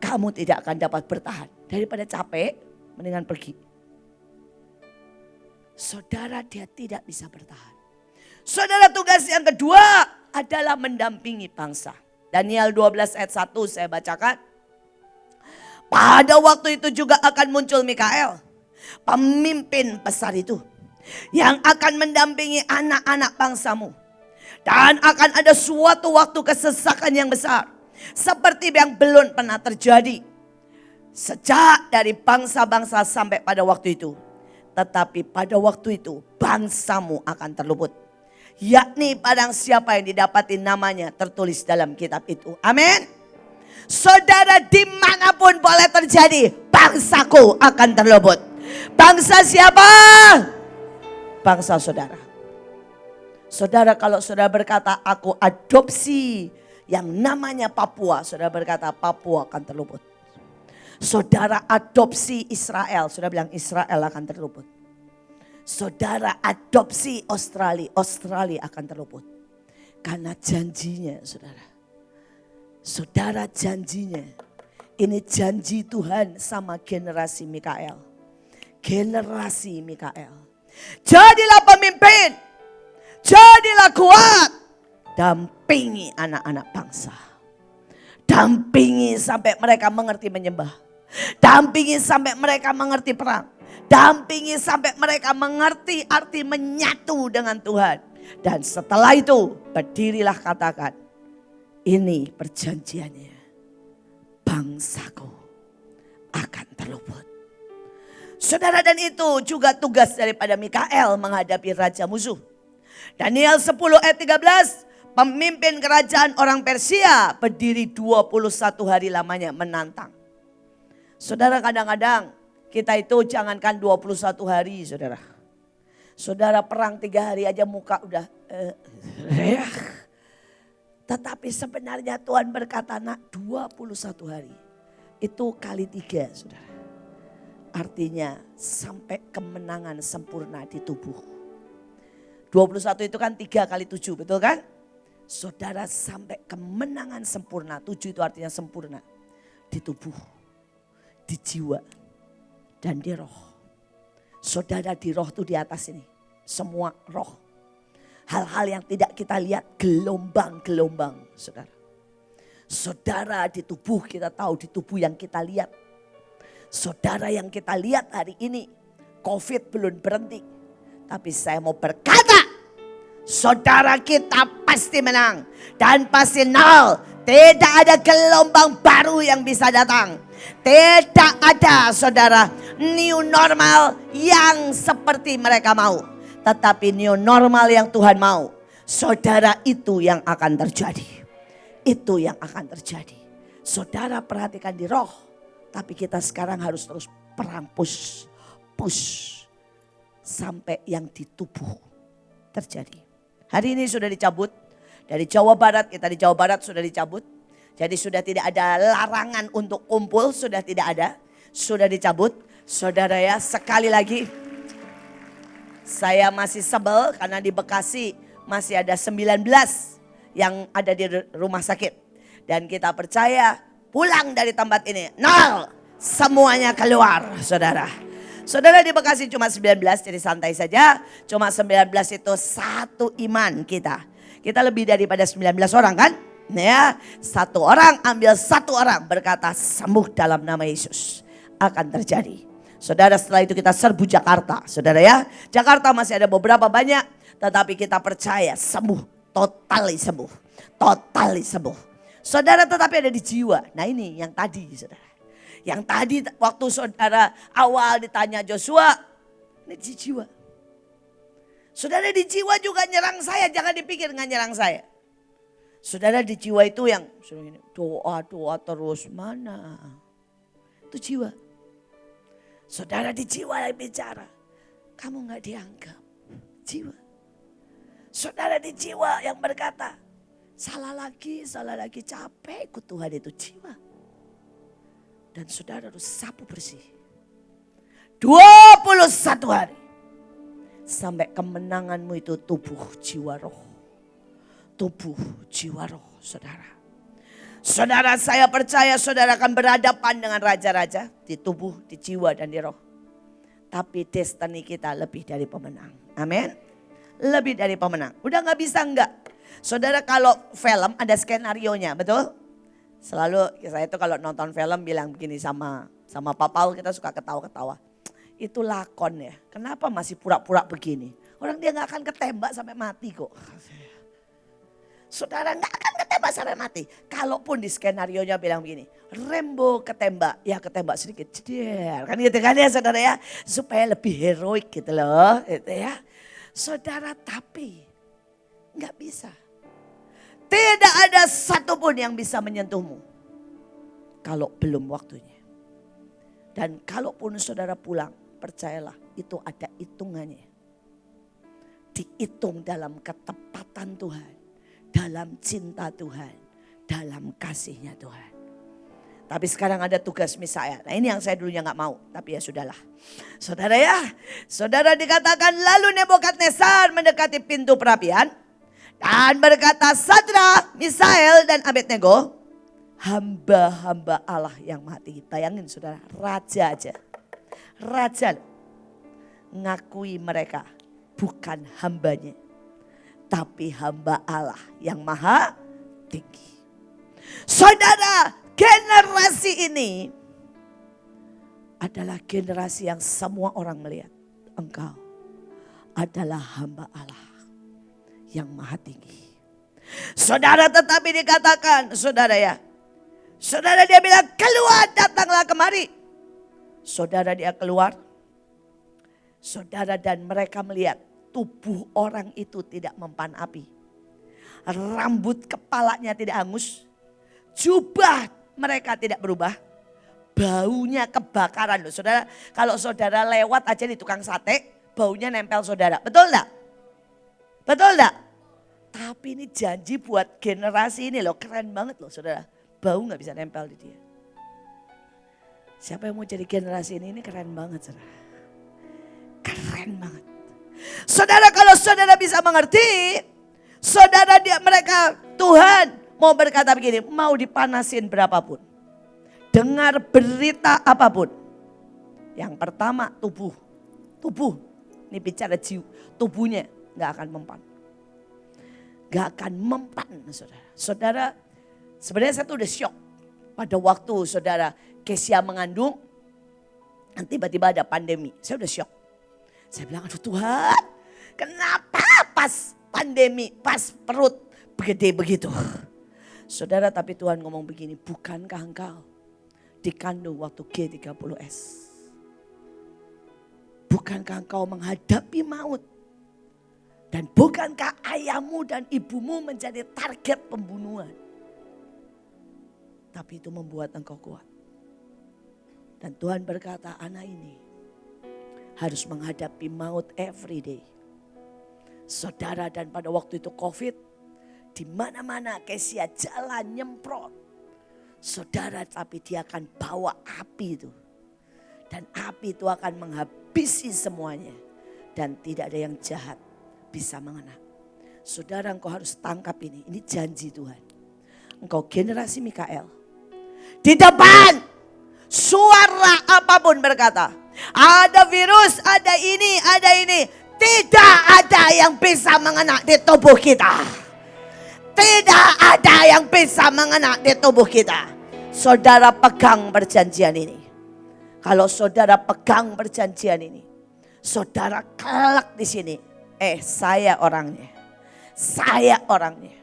Kamu tidak akan dapat bertahan. Daripada capek, mendingan pergi. Saudara dia tidak bisa bertahan. Saudara tugas yang kedua adalah mendampingi bangsa. Daniel 12 ayat 1 saya bacakan. Pada waktu itu juga akan muncul Mikael. Pemimpin besar itu. Yang akan mendampingi anak-anak bangsamu. Dan akan ada suatu waktu kesesakan yang besar. Seperti yang belum pernah terjadi. Sejak dari bangsa-bangsa sampai pada waktu itu. Tetapi pada waktu itu bangsamu akan terluput. Yakni barang siapa yang didapati namanya tertulis dalam kitab itu. Amin. Saudara dimanapun boleh terjadi. Bangsaku akan terluput. Bangsa siapa? Bangsa saudara. Saudara kalau saudara berkata aku adopsi yang namanya Papua. Saudara berkata Papua akan terluput. Saudara adopsi Israel. Saudara bilang Israel akan terluput. Saudara adopsi Australia. Australia akan terluput. Karena janjinya saudara. Saudara janjinya. Ini janji Tuhan sama generasi Mikael. Generasi Mikael. Jadilah pemimpin. Jadilah kuat. Dampingi anak-anak bangsa. Dampingi sampai mereka mengerti menyembah. Dampingi sampai mereka mengerti perang. Dampingi sampai mereka mengerti arti menyatu dengan Tuhan. Dan setelah itu berdirilah katakan, ini perjanjiannya, bangsaku akan terluput. Saudara, dan itu juga tugas daripada Mikael menghadapi raja musuh. Daniel 10 ayat 13, pemimpin kerajaan orang Persia berdiri 21 hari lamanya menantang. Saudara, kadang-kadang kita itu jangankan 21 hari saudara. Saudara perang 3 hari aja muka udah tetapi sebenarnya Tuhan berkata, nak 21 hari itu kali 3 saudara. Artinya sampai kemenangan sempurna di tubuh. 21 itu kan 3 kali 7, betul kan? Saudara sampai kemenangan sempurna, 7 itu artinya sempurna. Di tubuh, di jiwa, dan di roh. Saudara, di roh itu di atas ini. Semua roh. Hal-hal yang tidak kita lihat, gelombang-gelombang saudara. Saudara, di tubuh kita tahu, di tubuh yang kita lihat. Saudara, yang kita lihat hari ini, COVID belum berhenti. Tapi saya mau berkata, saudara, kita pasti menang. Dan pasti nol. Tidak ada gelombang baru yang bisa datang. Tidak ada saudara new normal yang seperti mereka mau. Tetapi new normal yang Tuhan mau. Saudara, itu yang akan terjadi. Itu yang akan terjadi. Saudara, perhatikan di roh. Tapi kita sekarang harus terus perang push sampai yang di tubuh terjadi. Hari ini sudah dicabut. Dari Jawa Barat, kita di Jawa Barat sudah dicabut. Jadi sudah tidak ada larangan untuk kumpul, sudah tidak ada. Sudah dicabut. Saudara ya, sekali lagi saya masih sebel karena di Bekasi masih ada 19 yang ada di rumah sakit. Dan kita percaya pulang dari tempat ini, nol, semuanya keluar saudara. Saudara, di Bekasi cuma 19, jadi santai saja. Cuma 19 itu satu iman kita. Kita lebih daripada 19 orang kan? Ya, satu orang ambil satu orang berkata sembuh dalam nama Yesus. Akan terjadi. Saudara, setelah itu kita serbu Jakarta. Saudara ya, Jakarta masih ada beberapa banyak. Tetapi kita percaya sembuh, totali sembuh. Totali sembuh. Saudara, tetapi ada di jiwa. Nah ini yang tadi saudara. Yang tadi waktu saudara awal ditanya Joshua. Ini di jiwa. Saudara, di jiwa juga nyerang saya. Jangan dipikir gak nyerang saya. Saudara, di jiwa itu yang doa terus mana. Itu jiwa. Saudara, di jiwa yang bicara. Kamu gak dianggap. Jiwa. Saudara, di jiwa yang berkata. Salah lagi capek ikut Tuhan, itu jiwa. Dan saudara harus sapu bersih. 21 hari. Sampai kemenanganmu itu tubuh, jiwa, roh. Tubuh, jiwa, roh saudara. Saudara, saya percaya saudara akan berhadapan dengan raja-raja. Di tubuh, di jiwa dan di roh. Tapi destiny kita lebih dari pemenang. Amin. Lebih dari pemenang. Udah gak bisa enggak. Saudara, kalau film ada skenarionya, betul? Selalu saya itu kalau nonton film bilang begini sama Pak Paul, kita suka ketawa-ketawa. Itu lakon ya, kenapa masih pura-pura begini? Orang dia gak akan ketembak sampai mati kok. Saudara, gak akan ketembak sampai mati. Kalaupun di skenarionya bilang begini, Rambo ketembak, ya ketembak sedikit. Jeder. Kan gitu kan ya saudara ya. Supaya lebih heroik gitu loh. Gitu ya. Saudara, tapi gak bisa. Tidak ada satupun yang bisa menyentuhmu. Kalau belum waktunya. Dan kalaupun saudara pulang, percayalah itu ada hitungannya. Dihitung dalam ketepatan Tuhan. Dalam cinta Tuhan. Dalam kasihnya Tuhan. Tapi sekarang ada tugas Misael. Nah ini yang saya dulunya gak mau. Tapi ya sudahlah. Saudara ya. Saudara, dikatakan lalu Nebukadnezar mendekati pintu perapian. Dan berkata, Sadrak, Misael dan Abednego, hamba-hamba Allah yang mati. Bayangin saudara, raja aja. Raja ngakui mereka bukan hambanya. Tapi hamba Allah yang maha tinggi. Saudara, generasi ini adalah generasi yang semua orang melihat engkau adalah hamba Allah yang maha tinggi. Saudara, tetapi dikatakan, saudara ya, saudara dia bilang keluar, datanglah kemari. Saudara dia keluar, saudara, dan mereka melihat tubuh orang itu tidak mempan api. Rambut kepalanya tidak hangus, jubah mereka tidak berubah. Baunya kebakaran loh saudara. Kalau saudara lewat aja di tukang sate, baunya nempel saudara. Betul enggak? Betul enggak? Tapi ini janji buat generasi ini loh, keren banget loh saudara. Bau gak bisa nempel di dia. Siapa yang mau jadi generasi ini keren banget saudara. Keren banget. Saudara, kalau saudara bisa mengerti, saudara mereka Tuhan mau berkata begini, mau dipanasin berapapun. Dengar berita apapun. Yang pertama tubuh. Tubuh, ini bicara jiwa. Tubuhnya gak akan mempan. Gak akan mempan saudara. Saudara, sebenarnya saya tuh udah syok. Pada waktu saudara Kesia mengandung, dan tiba-tiba ada pandemi. Saya udah syok. Saya bilang, aduh Tuhan, kenapa pas pandemi, pas perut gede begitu. Saudara, tapi Tuhan ngomong begini, bukankah engkau dikandung waktu G30S? Bukankah engkau menghadapi maut? Dan bukankah ayahmu dan ibumu menjadi target pembunuhan? Tapi itu membuat engkau kuat. Dan Tuhan berkata, anak ini harus menghadapi maut every day. Saudara, dan pada waktu itu COVID, di mana-mana Kesia jalan nyemprot. Saudara, tapi dia akan bawa api itu. Dan api itu akan menghabisi semuanya. Dan tidak ada yang jahat bisa mengena. Saudara, engkau harus tangkap ini. Ini janji Tuhan. Engkau generasi Mikael. Di depan suara apapun berkata, ada virus, ada ini. Tidak ada yang bisa mengena di tubuh kita. Tidak ada yang bisa mengena di tubuh kita. Saudara pegang perjanjian ini. Kalau saudara pegang perjanjian ini, saudara kelak di sini. Saya orangnya. Saya orangnya.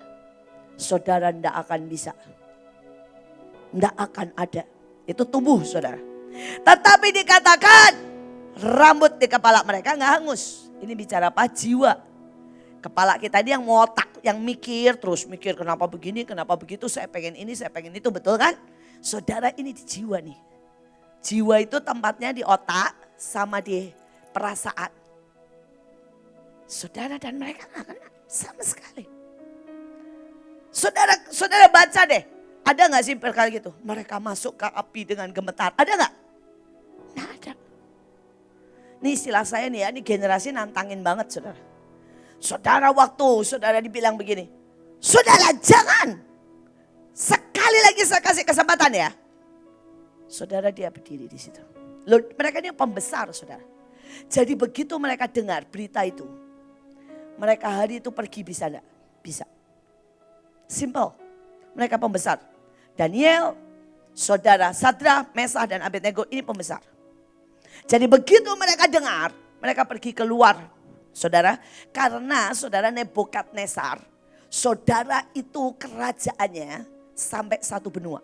Saudara tidak akan bisa. Tidak akan ada. Itu tubuh saudara. Tetapi dikatakan rambut di kepala mereka nggak hangus. Ini bicara apa? Jiwa. Kepala kita ini yang ngotak, yang mikir, terus mikir kenapa begini, kenapa begitu, saya pengen ini, saya pengen itu, betul kan? Saudara, ini di jiwa nih. Jiwa itu tempatnya di otak sama di perasaan. Saudara, dan mereka gak kena sama sekali. Saudara baca deh. Ada gak sih perkara gitu? Mereka masuk ke api dengan gemetar. Ada gak? Nggak ada. Ini istilah saya nih ya, ini generasi nantangin banget saudara. Saudara, waktu saudara dibilang begini. Saudara, jangan. Sekali lagi saya kasih kesempatan ya. Saudara, dia berdiri di situ. Loh, mereka ini pembesar saudara. Jadi begitu mereka dengar berita itu. Mereka hari itu pergi, bisa enggak? Bisa. Simple. Mereka pembesar. Daniel, saudara Sadra, Mesah dan Abednego ini pembesar. Jadi begitu mereka dengar, mereka pergi keluar. Saudara, karena saudara Nebukadnezar, saudara itu kerajaannya sampai satu benua.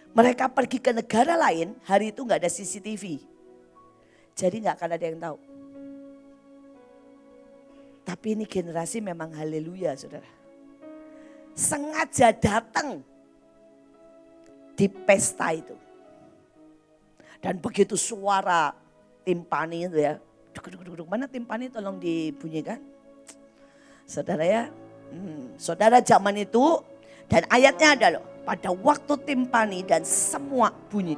Mereka pergi ke negara lain, hari itu gak ada CCTV. Jadi gak akan ada yang tahu. Tapi ini generasi memang haleluya saudara. Sengaja datang di pesta itu. Dan begitu suara timpani itu ya. Mana timpani tolong dibunyikan. Saudara ya. Saudara zaman itu dan ayatnya ada loh. Pada waktu timpani dan semua bunyi.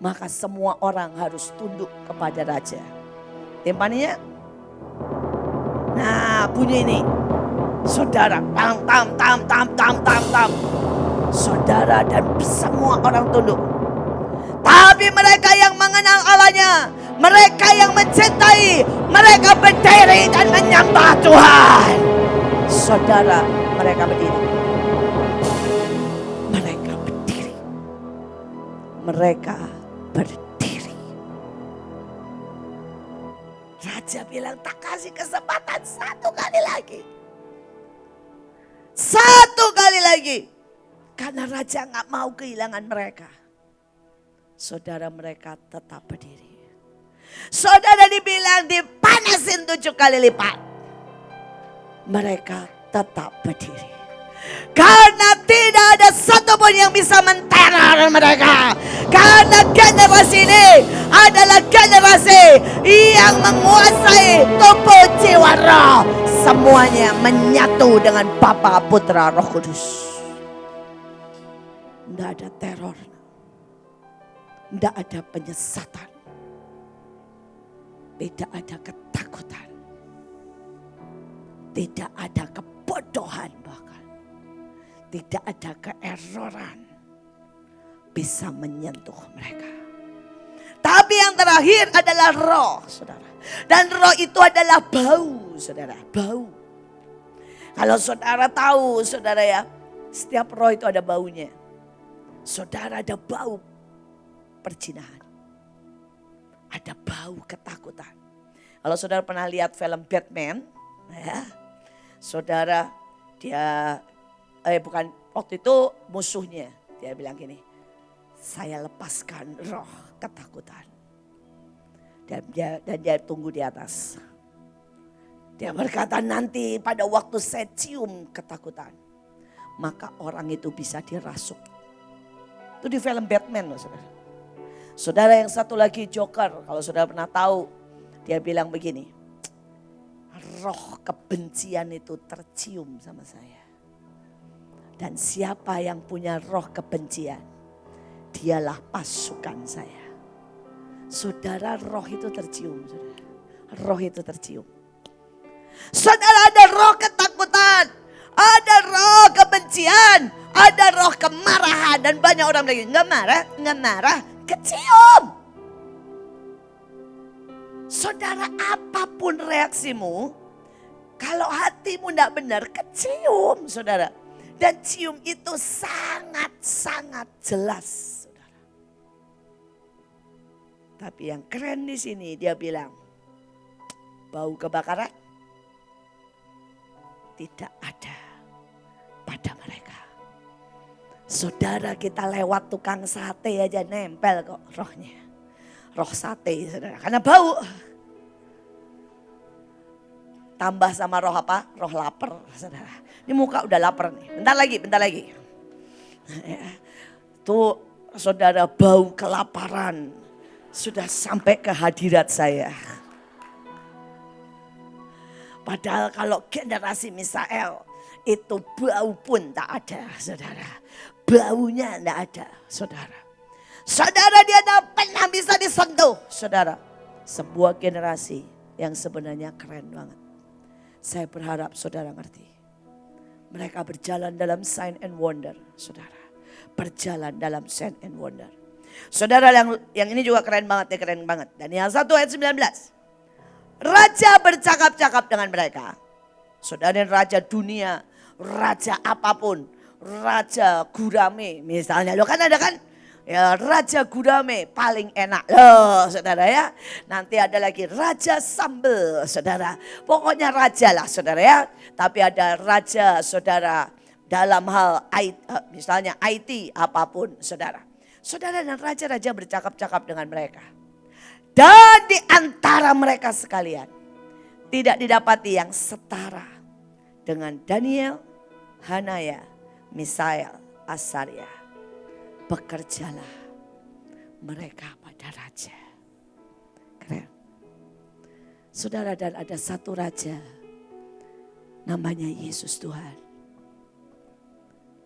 Maka semua orang harus tunduk kepada raja. Timpaninya. Nah bunyi ini. Saudara, tam tam tam tam tam tam tam. Saudara, dan semua orang tunduk. Tapi mereka yang mengenal Allahnya, mereka yang mencintai, mereka berdiri dan menyembah Tuhan. Saudara, mereka berdiri. Mereka berdiri. Mereka berdiri. Raja bilang tak kasih kesempatan satu kali lagi. Satu kali lagi. Karena raja gak mau kehilangan mereka. Saudara, mereka tetap berdiri. Saudara, dibilang dipanasin 7 kali lipat. Mereka tetap berdiri. Karena tidak ada satupun yang bisa menteror mereka. Karena generasi ini adalah generasi yang menguasai tubuh jiwa roh. Semuanya menyatu dengan Bapa, Putra, Roh Kudus. Tidak ada teror. Tidak ada penyesatan. Tidak ada ketakutan. Tidak ada kebodohan bahkan. Tidak ada keeroran bisa menyentuh mereka. Tapi yang terakhir adalah roh, saudara. Dan roh itu adalah bau, saudara. Bau. Kalau saudara tahu, saudara ya, setiap roh itu ada baunya. Saudara, ada bau perjinahan. Ada bau ketakutan. Kalau saudara pernah lihat film Batman, ya, saudara dia, bukan waktu itu musuhnya. Dia bilang gini, saya lepaskan roh ketakutan. Dan dia tunggu di atas. Dia berkata, nanti pada waktu saya cium ketakutan, maka orang itu bisa dirasuk. Itu di film Batman loh, saudara. Saudara, yang satu lagi Joker, kalau saudara pernah tahu, dia bilang begini, roh kebencian itu tercium sama saya. Dan siapa yang punya roh kebencian, dialah pasukan saya. Saudara, roh itu tercium, saudara. Roh itu tercium. Saudara, ada roh ketakutan, ada roh kebencian, ada roh kemarahan. Dan banyak orang lagi, nggak marah, kecium. Saudara, apapun reaksimu, kalau hatimu tidak benar, kecium, saudara. Dan cium itu sangat-sangat jelas, saudara. Tapi yang keren di sini, dia bilang, bau kebakaran tidak ada pada mereka. Saudara, kita lewat tukang sate aja nempel kok rohnya. Roh sate, saudara, karena bau. Tambah sama roh apa? Roh lapar, saudara. Ini muka udah lapar nih. Bentar lagi. Tuh, saudara, bau kelaparan sudah sampai ke hadirat saya. Padahal kalau generasi Misael itu bau pun tak ada, saudara. Baunya tidak ada, saudara. Saudara, dia tidak pernah bisa disentuh, saudara. Sebuah generasi yang sebenarnya keren banget. Saya berharap saudara ngerti. Mereka berjalan dalam sign and wonder, saudara. Berjalan dalam sign and wonder. Saudara, yang ini juga keren banget ya, keren banget. Daniel 1 ayat 19. Raja bercakap-cakap dengan mereka. Saudara, raja dunia, raja apapun, raja gurame misalnya. Loh, kan ada kan? Ya, raja gurame paling enak loh, saudara ya. Nanti ada lagi raja sambal, saudara. Pokoknya raja lah, saudara ya. Tapi ada raja, saudara, dalam hal misalnya IT apapun, saudara. Saudara, dan raja-raja bercakap-cakap dengan mereka. Dan di antara mereka sekalian tidak didapati yang setara dengan Daniel, Hanaya, Misael, Asaria. Bekerjalah mereka pada raja. Keren. Saudara, dan ada satu raja namanya Yesus Tuhan.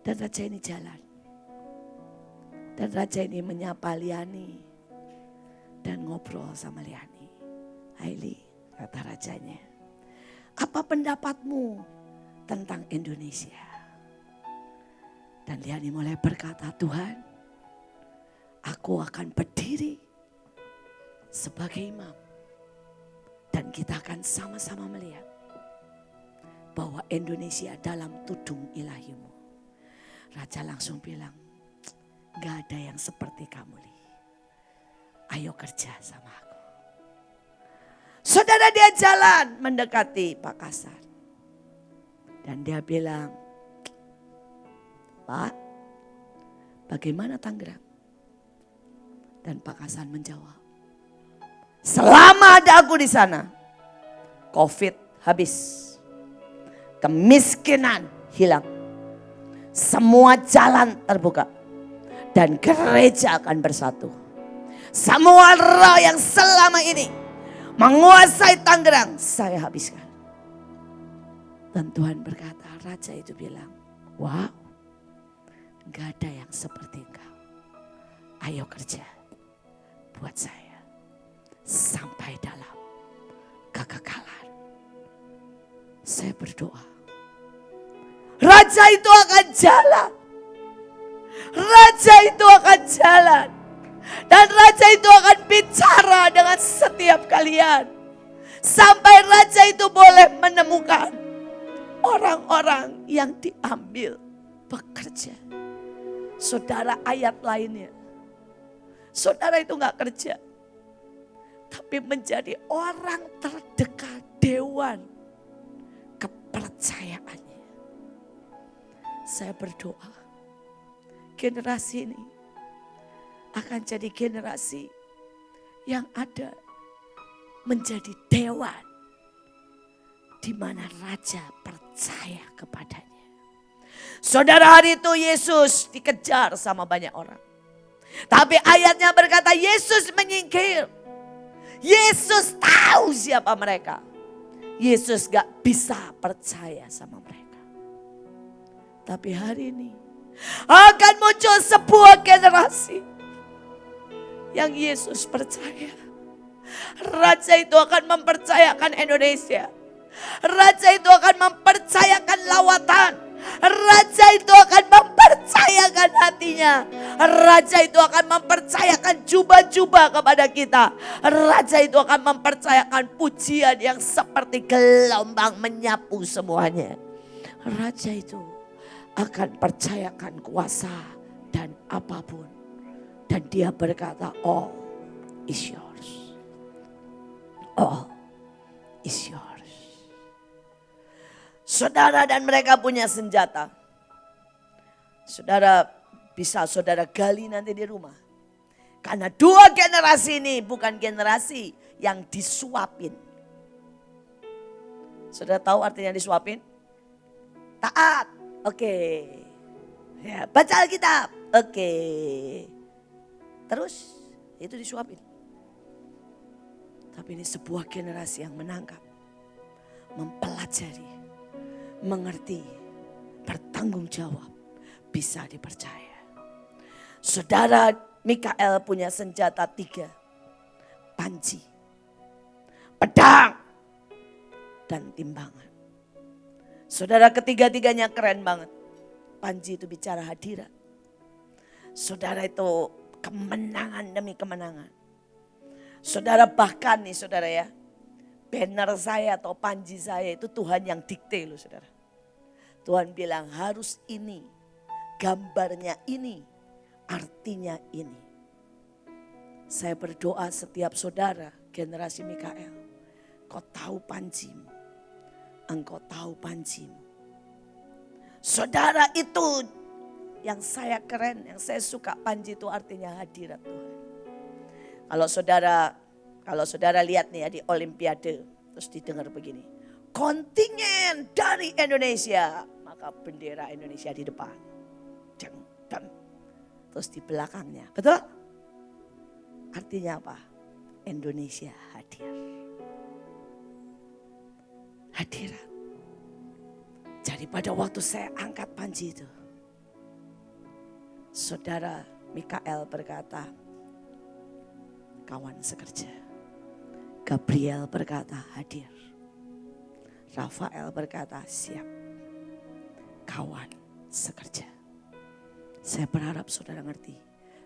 Dan raja ini jalan. Dan raja ini menyapa Liani. Dan ngobrol sama Liani. Haili, kata rajanya, apa pendapatmu tentang Indonesia? Dan Liani mulai berkata, Tuhan, aku akan berdiri sebagai imam. Dan kita akan sama-sama melihat bahwa Indonesia dalam tudung ilahimu. Raja langsung bilang, gak ada yang seperti kamu, Li. Ayo kerja sama aku. Saudara, Saudara, dia jalan mendekati Pak Kasar. Dan dia bilang, Pak, bagaimana Tangerang? Dan Pak Kasar menjawab, selama ada aku di sana, COVID habis. Kemiskinan hilang. Semua jalan terbuka. Dan gereja akan bersatu. Semua roh yang selama ini menguasai Tangerang, saya habiskan. Dan Tuhan berkata, raja itu bilang, wow, gak ada yang seperti engkau. Ayo kerja buat saya sampai dalam kekekalan. Saya berdoa, raja itu akan jalan. Raja itu akan jalan. Dan raja itu akan bicara dengan setiap kalian. Sampai raja itu boleh menemukan orang-orang yang diambil bekerja. Saudara, ayat lainnya, saudara itu gak kerja, tapi menjadi orang terdekat dewan kepercayaannya. Saya berdoa, generasi ini akan jadi generasi yang ada menjadi dewan di mana raja percaya kepadanya. Saudara, hari itu Yesus dikejar sama banyak orang. Tapi ayatnya berkata Yesus menyingkir. Yesus tahu siapa mereka. Yesus gak bisa percaya sama mereka. Tapi hari ini akan muncul sebuah generasi yang Yesus percaya. Raja itu akan mempercayakan Indonesia. Raja itu akan mempercayakan lawatan. Raja itu akan mempercayakan hatinya. Raja itu akan mempercayakan jubah-jubah kepada kita. Raja itu akan mempercayakan pujian yang seperti gelombang menyapu semuanya. Raja itu akan percayakan kuasa dan apapun. Dan dia berkata, all is yours. All is yours. Saudara, dan mereka punya senjata. Saudara bisa saudara gali nanti di rumah. Karena dua generasi ini bukan generasi yang disuapin. Saudara tahu artinya disuapin? Taat, oke. Ya, baca Alkitab, oke. Terus itu disuapin. Tapi ini sebuah generasi yang menangkap, mempelajari, mengerti, bertanggung jawab, bisa dipercaya. Saudara, Mikael punya senjata 3. Panji, pedang, dan timbangan. Saudara, ketiga-tiganya keren banget. Panji itu bicara hadirat. Saudara, itu kemenangan demi kemenangan. Saudara, bahkan nih saudara ya, banner saya atau panji saya itu Tuhan yang dikte loh saudara. Tuhan bilang harus ini, gambarnya ini, artinya ini. Saya berdoa setiap saudara generasi Mikael, kau tahu panjimu, engkau tahu panjimu. Saudara, itu yang saya keren, yang saya suka, panji itu artinya hadirat Tuhan. Kalau saudara lihat nih ya di Olimpiade, terus didengar begini, kontingen dari Indonesia, maka bendera Indonesia di depan. Terus di belakangnya, betul? Artinya apa? Indonesia hadir. Hadirat. Jadi pada waktu saya angkat panji itu, saudara Mikael berkata, kawan sekerja. Gabriel berkata hadir. Rafael berkata siap. Kawan sekerja. Saya berharap saudara ngerti.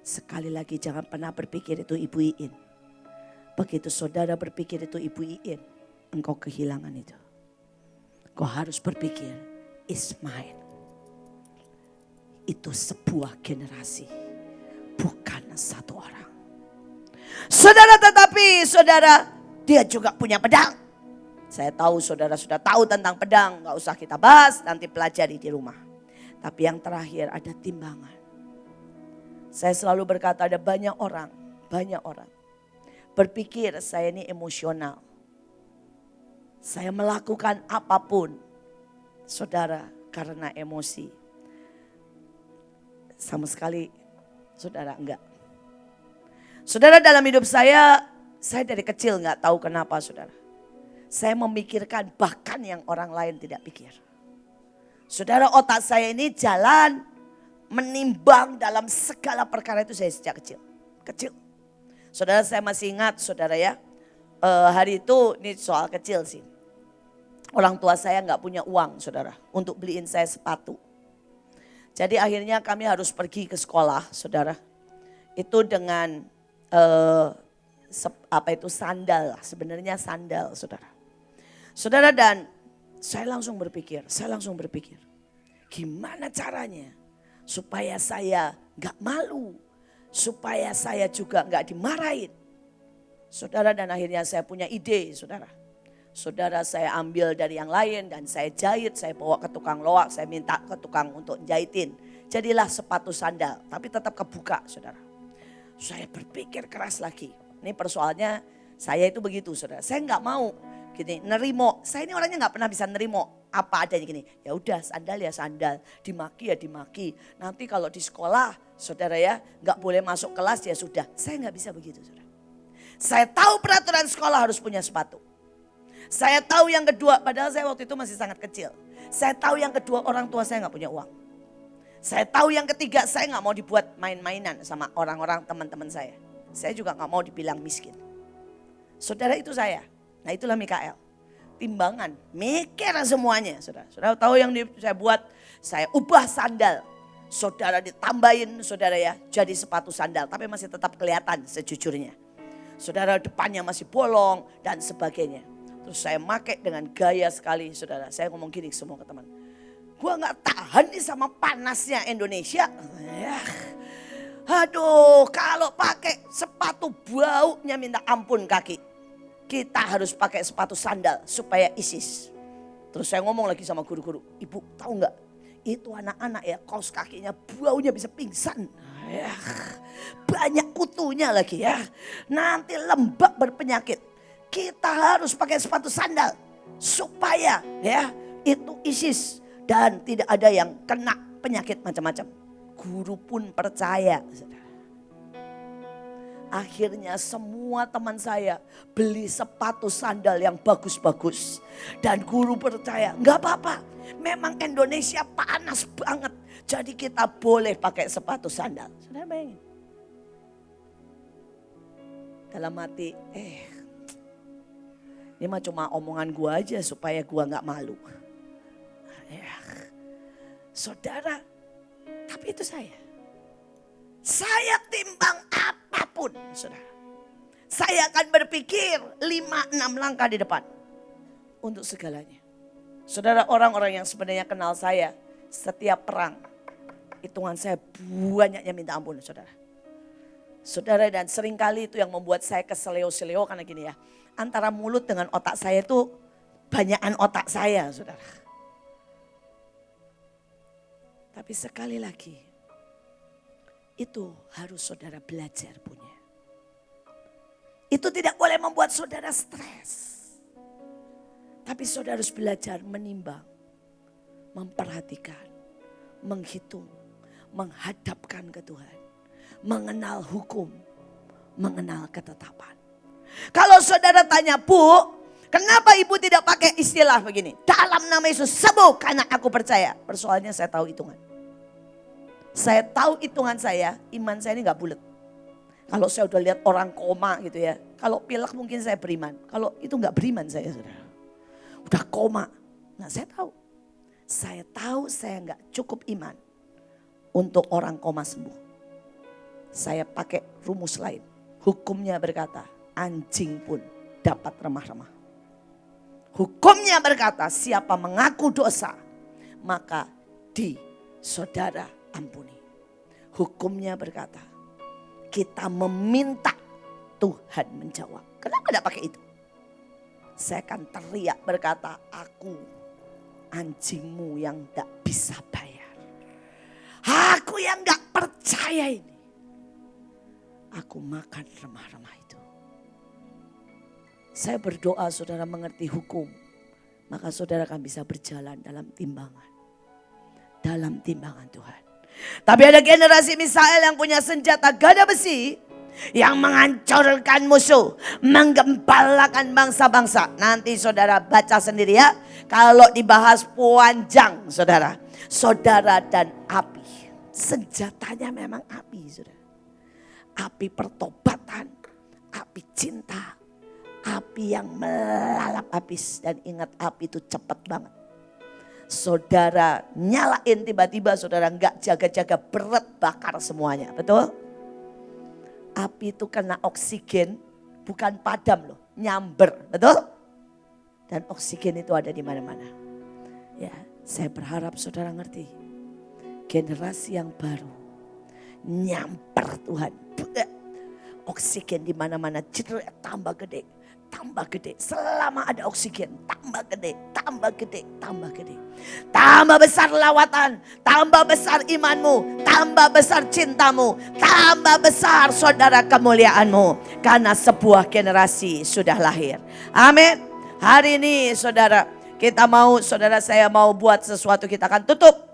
Sekali lagi jangan pernah berpikir itu Ibu Iin. Begitu saudara berpikir itu Ibu Iin, engkau kehilangan itu. Kau harus berpikir Ismail. Itu sebuah generasi, bukan satu orang. Saudara, tetapi saudara, dia juga punya pedang. Saya tahu saudara sudah tahu tentang pedang, gak usah kita bahas, nanti pelajari di rumah. Tapi yang terakhir ada timbangan. Saya selalu berkata ada banyak orang berpikir saya ini emosional. Saya melakukan apapun, saudara, karena emosi. Sama sekali, saudara, enggak. Saudara, dalam hidup saya dari kecil enggak tahu kenapa, saudara. Saya memikirkan bahkan yang orang lain tidak pikir. Saudara, otak saya ini jalan menimbang dalam segala perkara itu saya sejak kecil. Saudara, saya masih ingat, saudara ya, hari itu ini soal kecil sih. Orang tua saya nggak punya uang, saudara, untuk beliin saya sepatu. Jadi akhirnya kami harus pergi ke sekolah, saudara. Itu dengan sandal, sebenarnya sandal, saudara. Saudara, dan saya langsung berpikir, gimana caranya supaya saya gak malu, supaya saya juga gak dimarahin. Saudara, dan akhirnya saya punya ide, saudara. Saudara, saya ambil dari yang lain dan saya jahit, saya bawa ke tukang loak, saya minta ke tukang untuk jahitin. Jadilah sepatu sandal, tapi tetap kebuka, saudara. Saya berpikir keras lagi. Ini persoalannya saya itu begitu, saudara. Saya gak mau gini, nerimo. Saya ini orangnya gak pernah bisa nerimo apa adanya gini. Ya udah, sandal ya sandal, dimaki ya dimaki. Nanti kalau di sekolah, saudara ya, gak boleh masuk kelas ya sudah. Saya gak bisa begitu, saudara. Saya tahu peraturan sekolah harus punya sepatu. Saya tahu yang kedua, padahal saya waktu itu masih sangat kecil. Saya tahu yang kedua, orang tua saya gak punya uang. Saya tahu yang ketiga, saya gak mau dibuat main-mainan sama orang-orang teman-teman saya. Saya juga gak mau dibilang miskin. Saudara, itu saya. Nah, itulah Mikael. Timbangan, mikir semuanya. Saudara tahu yang saya buat, saya ubah sandal. Saudara ditambahin, saudara ya, jadi sepatu sandal. Tapi masih tetap kelihatan sejujurnya. Saudara, depannya masih bolong dan sebagainya. Terus saya pakai dengan gaya sekali, saudara. Saya ngomong gini semua ke teman. Gua gak tahan nih sama panasnya Indonesia. Aduh, kalau pakai sepatu baunya minta ampun kaki. Kita harus pakai sepatu sandal supaya ISIS. Terus saya ngomong lagi sama guru-guru. Ibu tahu gak? Itu anak-anak ya, kaos kakinya baunya bisa pingsan. Banyak kutunya lagi ya. Nanti lembab berpenyakit. Kita harus pakai sepatu sandal. Supaya ya itu ISIS. Dan tidak ada yang kena penyakit macam-macam. Guru pun percaya. Akhirnya semua teman saya beli sepatu sandal yang bagus-bagus. Dan guru percaya, enggak apa-apa. Memang Indonesia panas banget. Jadi kita boleh pakai sepatu sandal. Saudara bayangin. Dalam hati, ini mah cuma omongan gua aja supaya gua gak malu. Saudara, tapi itu saya. Saya timbang apapun, saudara. Saya akan berpikir 5-6 langkah di depan. Untuk segalanya. Saudara, orang-orang yang sebenarnya kenal saya, setiap perang, hitungan saya banyaknya minta ampun, saudara. Saudara, dan seringkali itu yang membuat saya keseleo-seleo karena gini ya. Antara mulut dengan otak saya itu banyakan otak saya, saudara. Tapi sekali lagi, itu harus saudara belajar punya. Itu tidak boleh membuat saudara stres. Tapi saudara harus belajar menimbang, memperhatikan, menghitung, menghadapkan ke Tuhan. Mengenal hukum, mengenal ketetapan. Kalau saudara tanya, Bu, kenapa ibu tidak pakai istilah begini? Dalam nama Yesus sembuh karena aku percaya. Persoalannya saya tahu hitungan. Saya tahu hitungan saya, iman saya ini gak bulat. Kalau saya udah lihat orang koma gitu ya. Kalau pilek mungkin saya beriman. Kalau itu gak beriman saya, saudara. Udah koma. Nah, saya tahu. Saya tahu saya gak cukup iman untuk orang koma sembuh. Saya pakai rumus lain. Hukumnya berkata, anjing pun dapat remah-remah. Hukumnya berkata, siapa mengaku dosa, maka di saudara ampuni. Hukumnya berkata, kita meminta, Tuhan menjawab. Kenapa tidak pakai itu? saya akan teriak berkata, aku anjingmu yang gak bisa bayar. Aku yang gak percaya ini. Aku makan remah-remah itu. Saya berdoa saudara mengerti hukum. Maka saudara akan bisa berjalan dalam timbangan. Dalam timbangan Tuhan. Tapi ada generasi Misael yang punya senjata gada besi. Yang menghancurkan musuh. Menggembalakan bangsa-bangsa. Nanti saudara baca sendiri ya. Kalau dibahas panjang saudara. Saudara dan api. Senjatanya memang api saudara. Api pertobatan. Api cinta. Api yang melalap habis. Dan ingat api itu cepat banget. Saudara nyalain tiba-tiba saudara nggak jaga-jaga berat bakar semuanya. Betul? Api itu kena oksigen bukan padam loh. Nyamber. Betul? Dan oksigen itu ada di mana-mana. Ya, saya berharap saudara ngerti. Generasi yang baru. Nyamper Tuhan. Oksigen di mana-mana tambah gede. Tambah gede. Selama ada oksigen. Tambah gede. Tambah gede. Tambah gede. Tambah besar lawatan. Tambah besar imanmu. Tambah besar cintamu. Tambah besar saudara kemuliaanmu. Karena sebuah generasi sudah lahir. Amin. Hari ini saudara. Saudara saya mau buat sesuatu. Kita akan tutup.